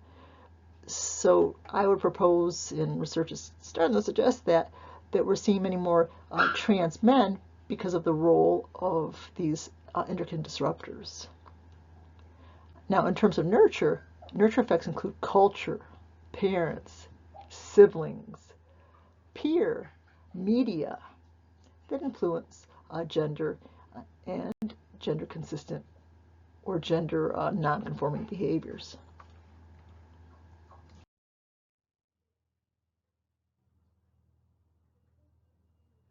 So I would propose, and research is starting to suggest that we're seeing many more trans men because of the role of these endocrine disruptors. Now, in terms of nurture effects include culture, parents, siblings, peer, media that influence gender and gender consistent or gender non-conforming behaviors.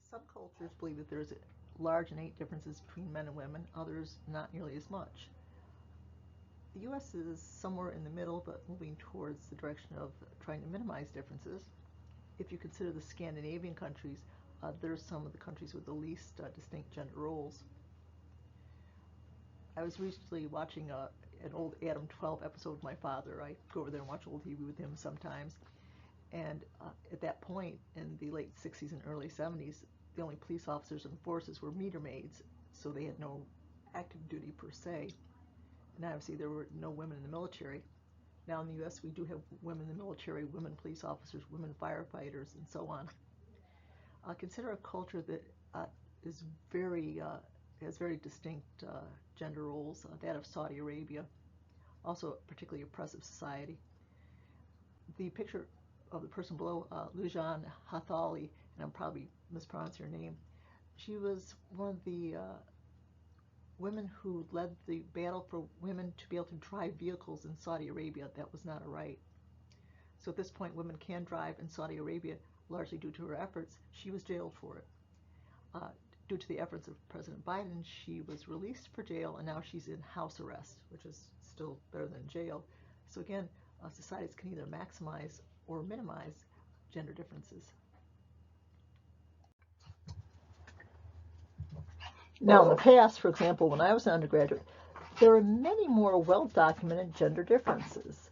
Some cultures believe that there's large innate differences between men and women, others not nearly as much. The U.S. is somewhere in the middle, but moving towards the direction of trying to minimize differences. If you consider the Scandinavian countries, they're some of the countries with the least distinct gender roles. I was recently watching an old Adam 12 episode with my father. I go over there and watch old TV with him sometimes. And at that point, in the late 60s and early 70s, the only police officers in the forces were meter maids, so they had no active duty per se. And obviously there were no women in the military. Now in the U.S. we do have women in the military, women police officers, women firefighters, and so on. Consider a culture that is has very distinct gender roles, that of Saudi Arabia, also a particularly oppressive society. The picture of the person below, Lujan Hathali, and I'm probably mispronouncing her name, she was one of the women who led the battle for women to be able to drive vehicles in Saudi Arabia. That was not a right. So at this point, women can drive in Saudi Arabia, largely due to her efforts. She was jailed for it. Due to the efforts of President Biden, she was released for jail, and now she's in house arrest, which is still better than jail. So again, societies can either maximize or minimize gender differences. Now, in the past, for example, when I was an undergraduate, there were many more well-documented gender differences.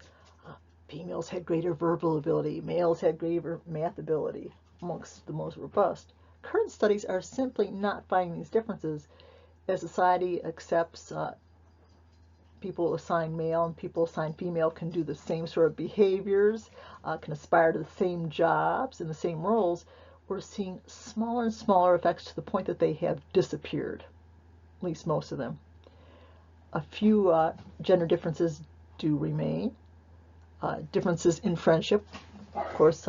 Females had greater verbal ability, males had greater math ability, amongst the most robust. Current studies are simply not finding these differences as society accepts people assigned male and people assigned female can do the same sort of behaviors, can aspire to the same jobs and the same roles. we're seeing smaller and smaller effects to the point that they have disappeared, at least most of them. A few gender differences do remain. Differences in friendship. Of course,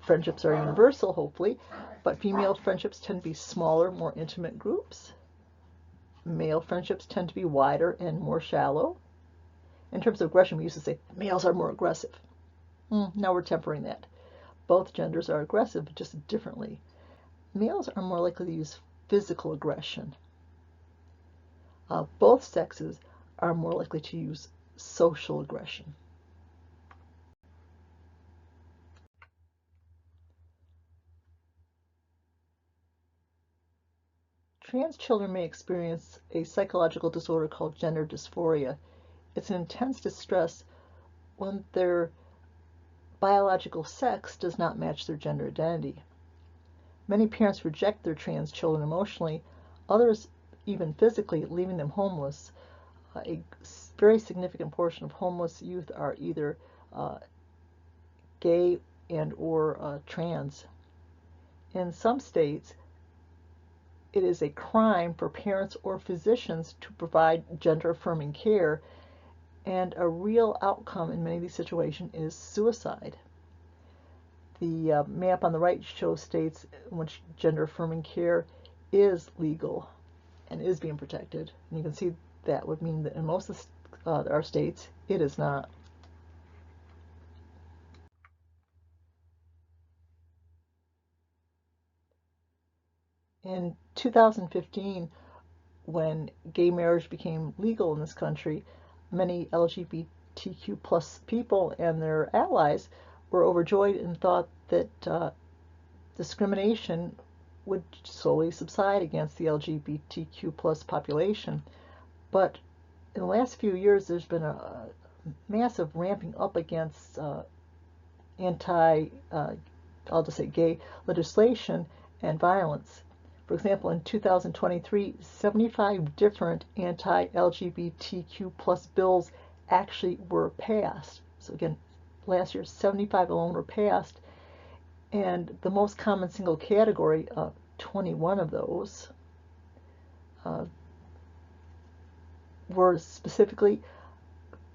friendships are universal, hopefully, but female friendships tend to be smaller, more intimate groups. Male friendships tend to be wider and more shallow. In terms of aggression, we used to say males are more aggressive. Now we're tempering that. Both genders are aggressive, but just differently. Males are more likely to use physical aggression. Both sexes are more likely to use social aggression. Trans children may experience a psychological disorder called gender dysphoria. It's an intense distress when their biological sex does not match their gender identity. Many parents reject their trans children emotionally, others even physically, leaving them homeless. A very significant portion of homeless youth are either gay and or trans. In some states, it is a crime for parents or physicians to provide gender-affirming care, and a real outcome in many of these situations is suicide. The map on the right shows states in which gender-affirming care is legal and is being protected. And you can see that would mean that in most of our states, it is not. In 2015, when gay marriage became legal in this country, many LGBTQ plus people and their allies were overjoyed and thought that discrimination would slowly subside against the LGBTQ plus population. But in the last few years, there's been a massive ramping up against I'll just say gay legislation and violence. For example, in 2023, 75 different anti-LGBTQ plus bills actually were passed. So again, last year 75 alone were passed, and the most common single category, 21 of those, were specifically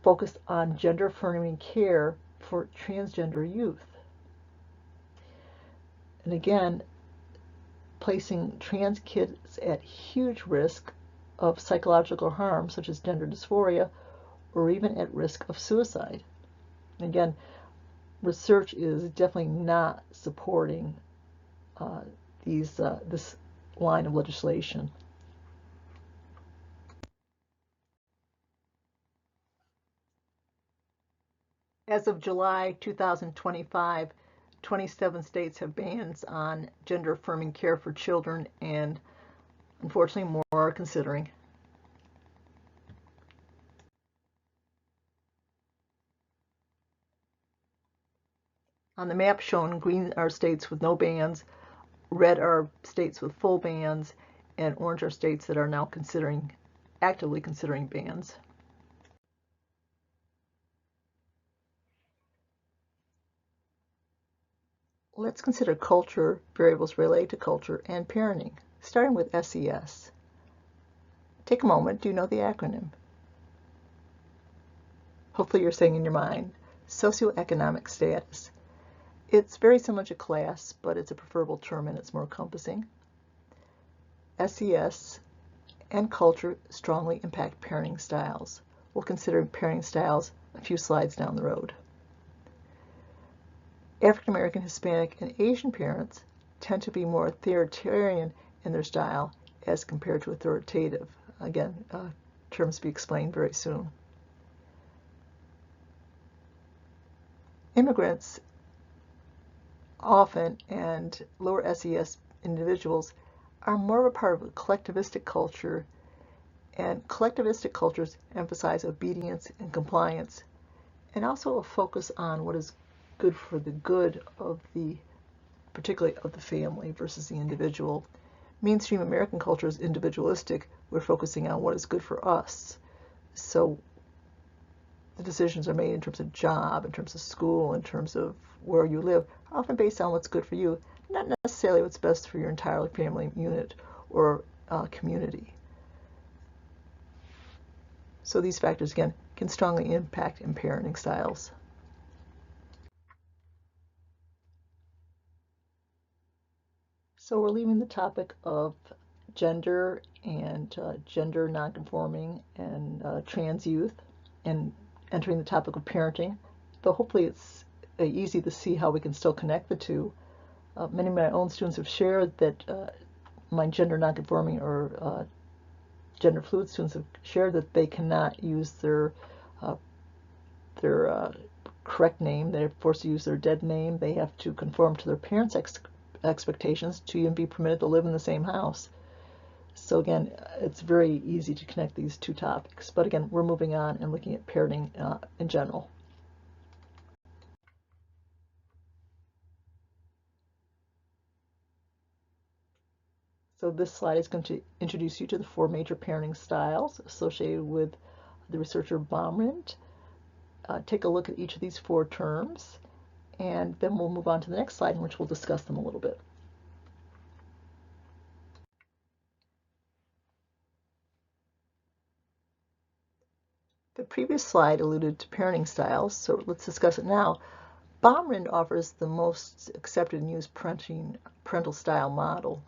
focused on gender-affirming care for transgender youth. And again, placing trans kids at huge risk of psychological harm, such as gender dysphoria, or even at risk of suicide. And again, research is definitely not supporting this line of legislation. As of July 2025, 27 states have bans on gender-affirming care for children, and unfortunately more are considering. On the map shown, green are states with no bans, red are states with full bans, and orange are states that are now actively considering bans. Let's consider culture, variables related to culture, and parenting, starting with SES. Take a moment. Do you know the acronym? Hopefully you're saying in your mind, socioeconomic status. It's very similar to class, but it's a preferable term and it's more encompassing. SES and culture strongly impact parenting styles. We'll consider parenting styles a few slides down the road. African American, Hispanic, and Asian parents tend to be more authoritarian in their style as compared to authoritative. Again, terms to be explained very soon. Immigrants often, and lower SES individuals, are more of a part of a collectivistic culture, and collectivistic cultures emphasize obedience and compliance, and also a focus on what is good for the good of particularly of the family versus the individual. Mainstream American culture is individualistic. We're focusing on what is good for us. So the decisions are made in terms of job, in terms of school, in terms of where you live, often based on what's good for you, not necessarily what's best for your entire family unit or community. So these factors, again, can strongly impact in parenting styles. So we're leaving the topic of gender and gender nonconforming and trans youth and entering the topic of parenting, but hopefully it's easy to see how we can still connect the two. Many of my own students have shared that my gender nonconforming or gender fluid students have shared that they cannot use their correct name. They're forced to use their dead name. They have to conform to their parents' expectations to even be permitted to live in the same house. So again, it's very easy to connect these two topics. But again, we're moving on and looking at parenting in general. So this slide is going to introduce you to the 4 major parenting styles associated with the researcher Baumrind. Take a look at each of these 4 terms, and then we'll move on to the next slide in which we'll discuss them a little bit. The previous slide alluded to parenting styles, so let's discuss it now. Baumrind offers the most accepted and used parental style model.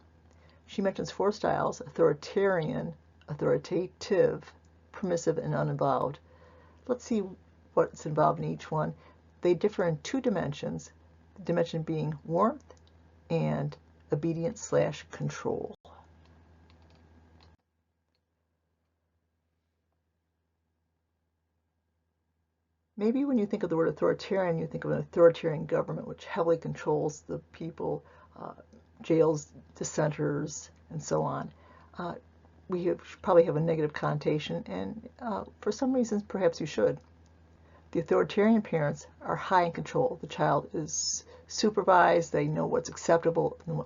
She mentions 4 styles: authoritarian, authoritative, permissive, and uninvolved. Let's see what's involved in each one. They differ in 2 dimensions, the dimension being warmth and obedience/control. Maybe when you think of the word authoritarian, you think of an authoritarian government which heavily controls the people, jails dissenters, and so on. We probably have a negative connotation, and for some reasons, perhaps you should. The authoritarian parents are high in control. The child is supervised. They know what's acceptable and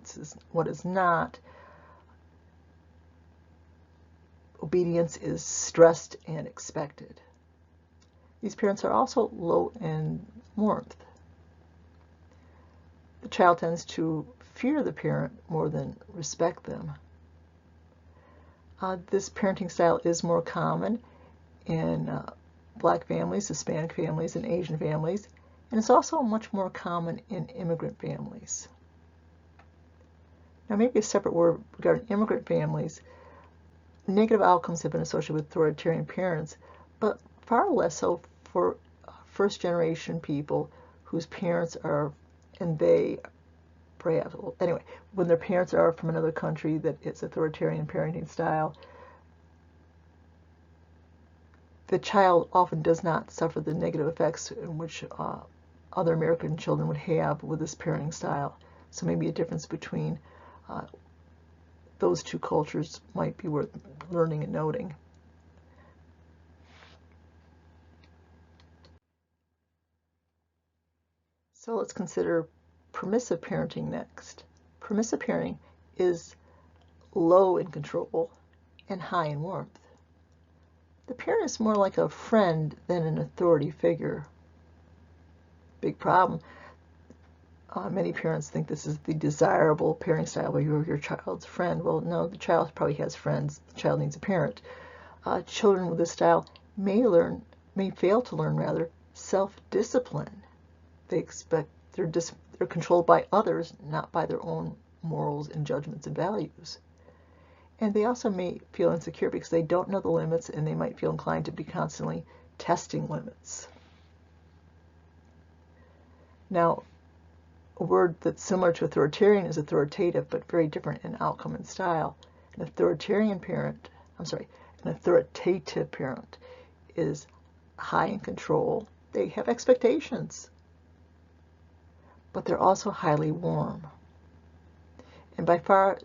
what is not. Obedience is stressed and expected. These parents are also low in warmth. The child tends to fear the parent more than respect them. This parenting style is more common in Black families, Hispanic families, and Asian families, and it's also much more common in immigrant families. Now, maybe a separate word regarding immigrant families. Negative outcomes have been associated with authoritarian parents, but far less so for first-generation people whose parents are, and they perhaps, well, anyway, when their parents are from another country that is authoritarian parenting style, the child often does not suffer the negative effects in which other American children would have with this parenting style. So maybe a difference between those 2 cultures might be worth learning and noting. So let's consider permissive parenting next. Permissive parenting is low in control and high in warmth. The parent is more like a friend than an authority figure. Big problem. Many parents think this is the desirable parenting style where you're your child's friend. Well, no, the child probably has friends. The child needs a parent. Children with this style may fail to learn self-discipline. They're controlled by others, not by their own morals and judgments and values. And they also may feel insecure because they don't know the limits, and they might feel inclined to be constantly testing limits. Now, a word that's similar to authoritarian is authoritative, but very different in outcome and style. An authoritative parent is high in control. They have expectations, but they're also highly warm. And by far,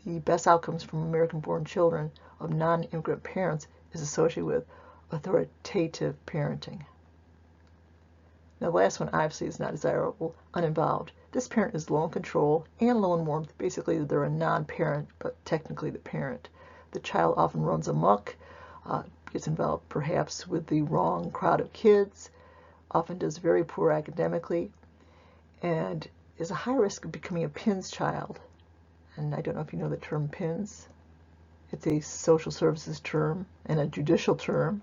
the best outcomes from American-born children of non-immigrant parents is associated with authoritative parenting. Now, the last one obviously is not desirable, uninvolved. This parent is low in control and low in warmth. Basically, they're a non-parent, but technically the parent. The child often runs amok, gets involved perhaps with the wrong crowd of kids, often does very poor academically, and is a high risk of becoming a PINS child. And I don't know if you know the term PINS. It's a social services term and a judicial term.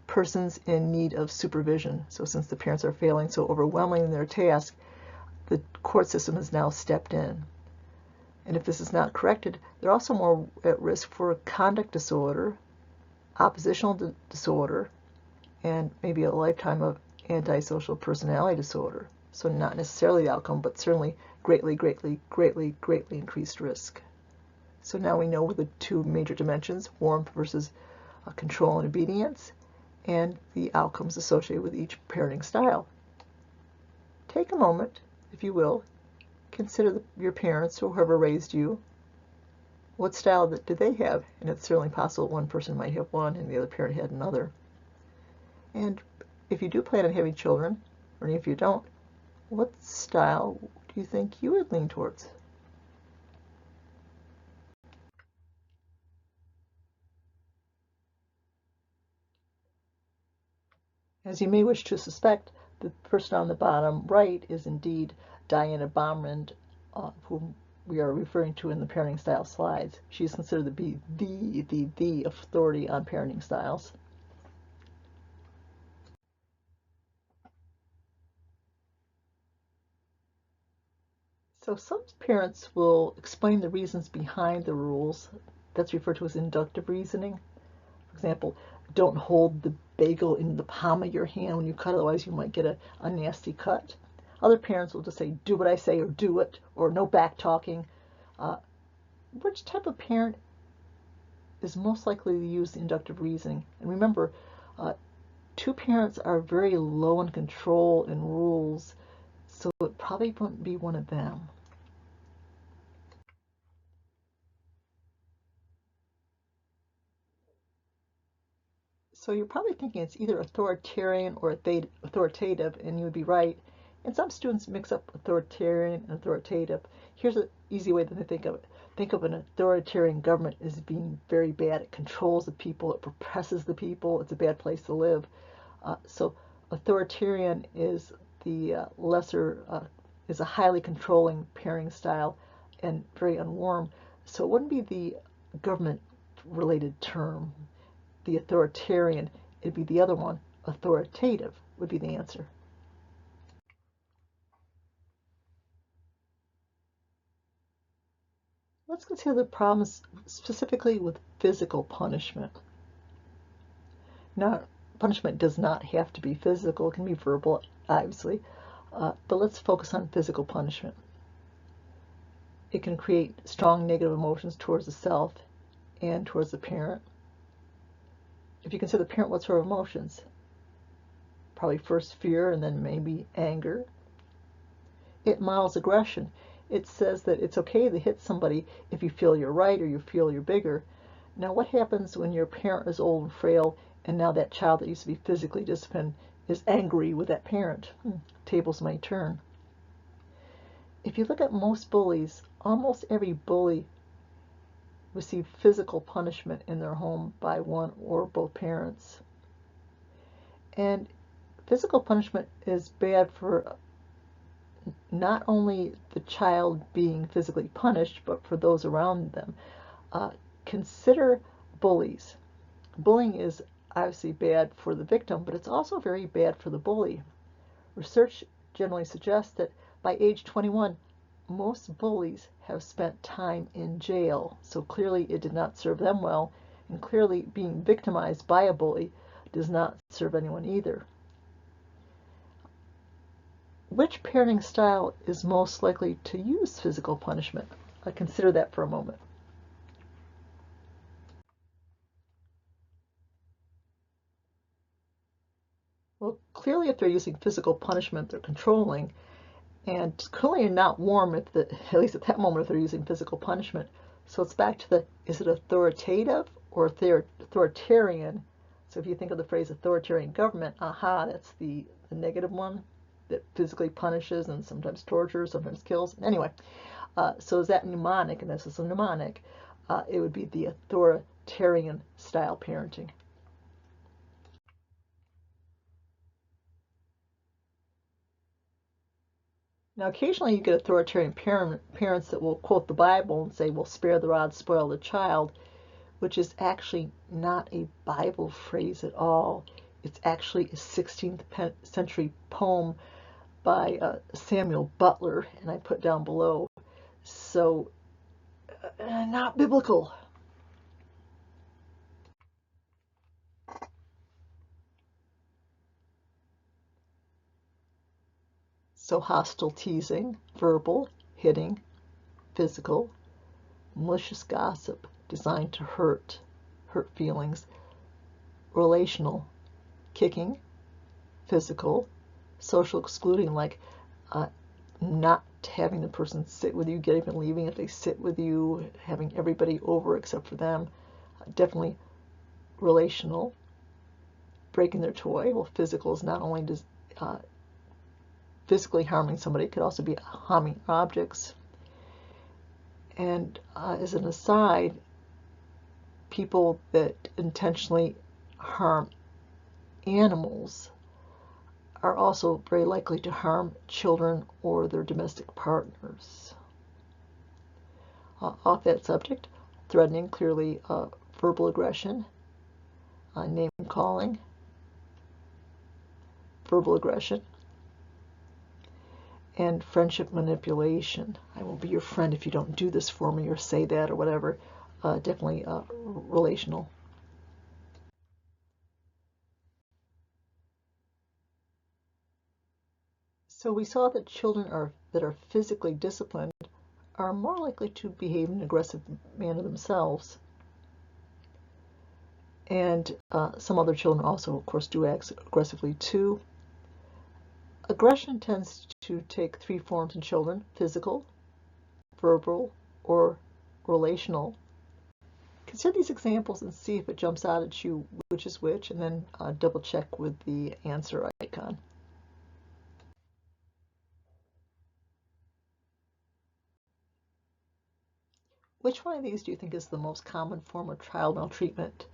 Persons in need of supervision. So since the parents are failing so overwhelmingly in their task, the court system has now stepped in. And if this is not corrected, they're also more at risk for conduct disorder, oppositional disorder, and maybe a lifetime of antisocial personality disorder. So not necessarily the outcome, but certainly greatly increased risk. So now we know the two major dimensions, warmth versus control and obedience, and the outcomes associated with each parenting style. Take a moment, if you will, consider your parents or whoever raised you. What style do they have? And it's certainly possible one person might have one and the other parent had another. And if you do plan on having children, or if you don't, what style do you think you would lean towards? As you may wish to suspect, the person on the bottom right is indeed Diana Baumrind, whom we are referring to in the parenting style slides. She is considered to be the authority on parenting styles. So some parents will explain the reasons behind the rules. That's referred to as inductive reasoning. For example, don't hold the bagel in the palm of your hand when you cut, otherwise you might get a nasty cut. Other parents will just say, do what I say, or do it, or no back talking. Which type of parent is most likely to use inductive reasoning? And remember, two parents are very low in control and rules, so it probably wouldn't be one of them. So you're probably thinking it's either authoritarian or authoritative, and you would be right. And some students mix up authoritarian and authoritative. Here's an easy way to think of it. Think of an authoritarian government as being very bad. It controls the people, it represses the people, it's a bad place to live. So authoritarian is the is a highly controlling parenting style and very unwarm. So it wouldn't be the government-related term, the authoritarian. It'd be the other one, authoritative would be the answer. Let's consider the problems specifically with physical punishment. Now, punishment does not have to be physical, it can be verbal, obviously, but let's focus on physical punishment. It can create strong negative emotions towards the self and towards the parent. If you consider the parent, what sort of emotions? Probably first fear and then maybe anger. It models aggression. It says that it's okay to hit somebody if you feel you're right or you feel you're bigger. Now, what happens when your parent is old and frail and now that child that used to be physically disciplined is angry with that parent? Tables might turn. If you look at most bullies, almost every bully received physical punishment in their home by one or both parents. And physical punishment is bad for not only the child being physically punished, but for those around them. Consider bullies. Bullying is obviously bad for the victim, but it's also very bad for the bully. Research generally suggests that by age 21, most bullies have spent time in jail. So clearly it did not serve them well, and clearly being victimized by a bully does not serve anyone either. Which parenting style is most likely to use physical punishment? Consider that for a moment. Well, clearly if they're using physical punishment, they're controlling, and clearly not warm at least at that moment if they're using physical punishment. So it's back to is it authoritative or authoritarian? So if you think of the phrase authoritarian government, that's the negative one that physically punishes and sometimes tortures, sometimes kills. Anyway, so is that mnemonic? And this is a mnemonic. It would be the authoritarian style parenting. Now, occasionally you get authoritarian parents that will quote the Bible and say, well, spare the rod, spoil the child, which is actually not a Bible phrase at all. It's actually a 16th century poem by Samuel Butler, and I put down below. So, not biblical. So hostile teasing, verbal, hitting, physical, malicious gossip designed to hurt feelings, relational, kicking, physical, social excluding, like not having the person sit with you, getting and leaving if they sit with you, having everybody over except for them, definitely relational, breaking their toy. Well, physical is not only physically harming somebody, it could also be harming objects. And as an aside, people that intentionally harm animals are also very likely to harm children or their domestic partners. Off that subject, threatening, clearly verbal aggression, name calling, verbal aggression, and friendship manipulation. I will be your friend if you don't do this for me or say that or whatever. Definitely relational. So we saw that children that are physically disciplined are more likely to behave in an aggressive manner themselves. And some other children also, of course, do act aggressively too. Aggression tends to take three forms in children: physical, verbal, or relational. Consider these examples and see if it jumps out at you which is which, and then double check with the answer icon. Which one of these do you think is the most common form of child maltreatment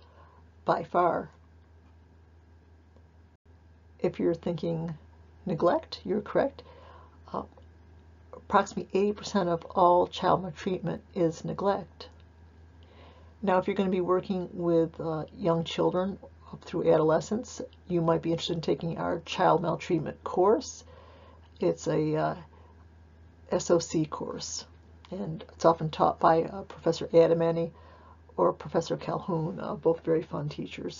by far? If you're thinking neglect, you're correct. Approximately 80% of all child maltreatment is neglect. Now, if you're going to be working with young children up through adolescence, you might be interested in taking our child maltreatment course. It's a SOC course, and it's often taught by Professor Adamany or Professor Calhoun, both very fun teachers.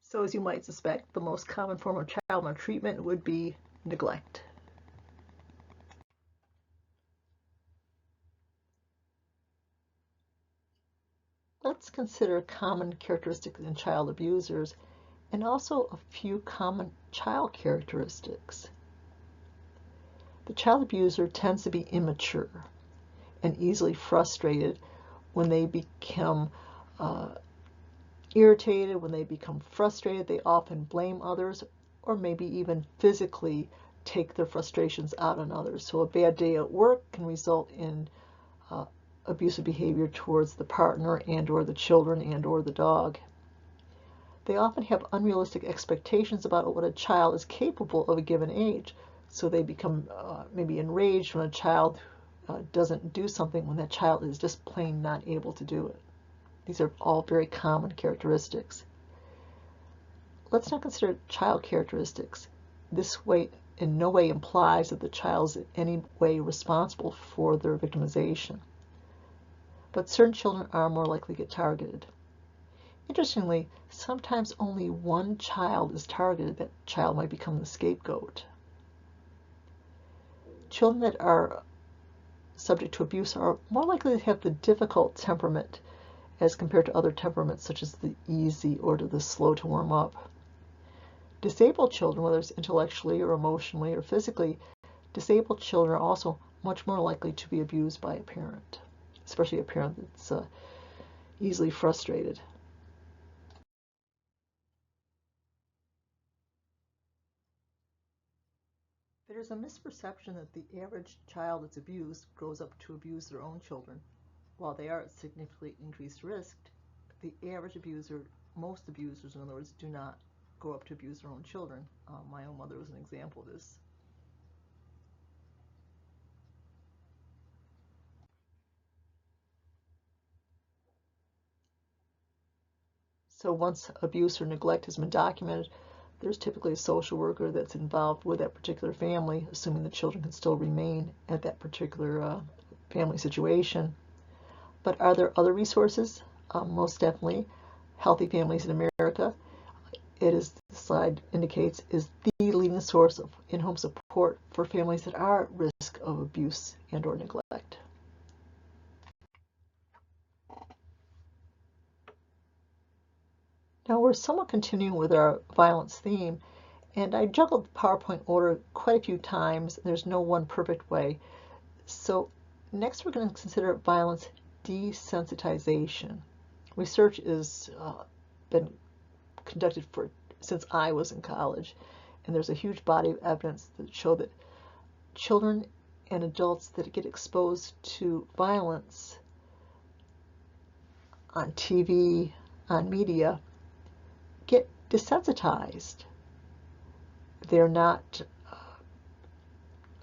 So as you might suspect, the most common form of child maltreatment would be neglect. Let's consider common characteristics in child abusers and also a few common child characteristics. The child abuser tends to be immature and easily frustrated when they become irritated, when they become frustrated. They often blame others or maybe even physically take their frustrations out on others. So a bad day at work can result in abusive behavior towards the partner and or the children and or the dog. They often have unrealistic expectations about what a child is capable of a given age. So they become maybe enraged when a child doesn't do something when that child is just plain not able to do it. These are all very common characteristics. Let's now consider child characteristics. This way in no way implies that the child is in any way responsible for their victimization. But certain children are more likely to get targeted. Interestingly, sometimes only one child is targeted. That child might become the scapegoat. Children that are subject to abuse are more likely to have the difficult temperament as compared to other temperaments such as the easy or the slow to warm up. Disabled children, whether it's intellectually or emotionally or physically, disabled children are also much more likely to be abused by a parent, especially a parent that's easily frustrated. There's a misperception that the average child that's abused grows up to abuse their own children. While they are at significantly increased risk, the average abuser, most abusers in other words, do not grow up to abuse their own children. My own mother was an example of this. So once abuse or neglect has been documented, there's typically a social worker that's involved with that particular family, assuming the children can still remain at that particular family situation. But are there other resources? Most definitely. Healthy Families in America, it is, the slide indicates, is the leading source of in-home support for families that are at risk of abuse and or neglect. Now we're somewhat continuing with our violence theme, and I juggled the PowerPoint order quite a few times. There's no one perfect way. So next we're going to consider violence desensitization. Research has been conducted since I was in college, and there's a huge body of evidence that show that children and adults that get exposed to violence on TV, on media, get desensitized. They're not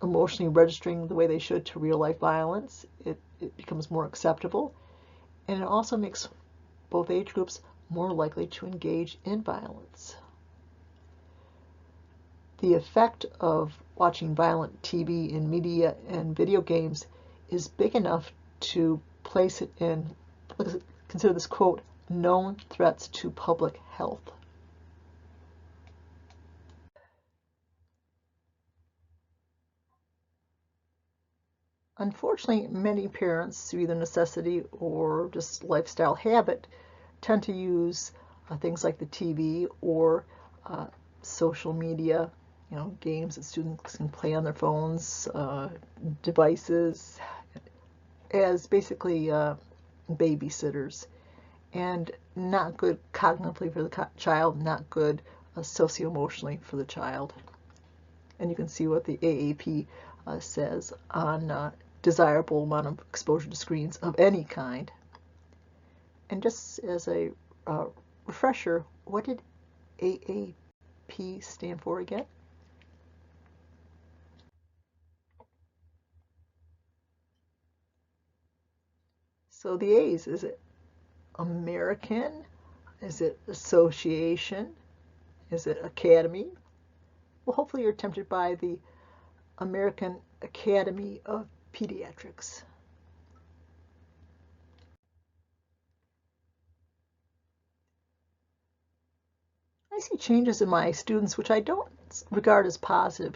emotionally registering the way they should to real life violence. It becomes more acceptable, and it also makes both age groups more likely to engage in violence. The effect of watching violent TV and media and video games is big enough to place it in, consider this quote, known threats to public health. Unfortunately, many parents, through either necessity or just lifestyle habit, tend to use things like the TV or social media, games that students can play on their phones, devices, as basically babysitters, and not good cognitively for the child, not good socio-emotionally for the child. And you can see what the AAP says on desirable amount of exposure to screens of any kind. And just as a refresher, what did AAP stand for again? So the A's, is it American? Is it Association? Is it Academy? Well, hopefully you're tempted by the American Academy of Pediatrics. I see changes in my students which I don't regard as positive.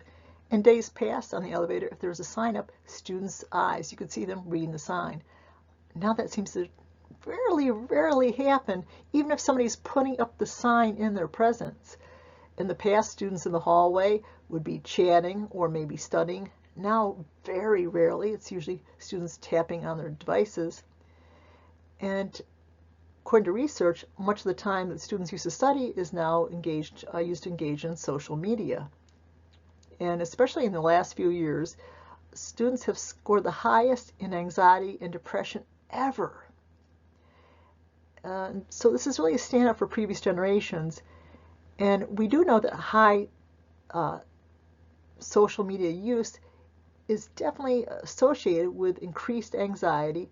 In days past on the elevator, if there was a sign up, students' eyes, you could see them reading the sign. Now that seems to rarely happen, even if somebody's putting up the sign in their presence. In the past, students in the hallway would be chatting or maybe studying. Now, very rarely, it's usually students tapping on their devices. And according to research, much of the time that students used to study is now used to engage in social media. And especially in the last few years, students have scored the highest in anxiety and depression ever. So this is really a standout for previous generations. And we do know that high social media use is definitely associated with increased anxiety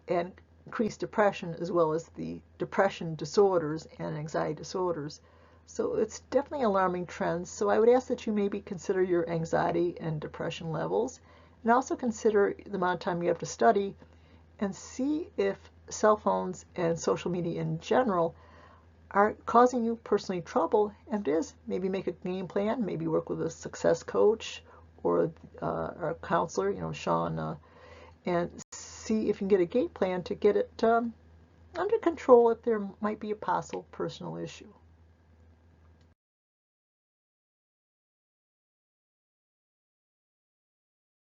and increased depression, as well as the depression disorders and anxiety disorders. So it's definitely alarming trends. So I would ask that you maybe consider your anxiety and depression levels, and also consider the amount of time you have to study, and see if cell phones and social media in general are causing you personally trouble. And if it is, maybe make a game plan, maybe work with a success coach or a counselor, Sean, and see if you can get a game plan to get it under control if there might be a possible personal issue.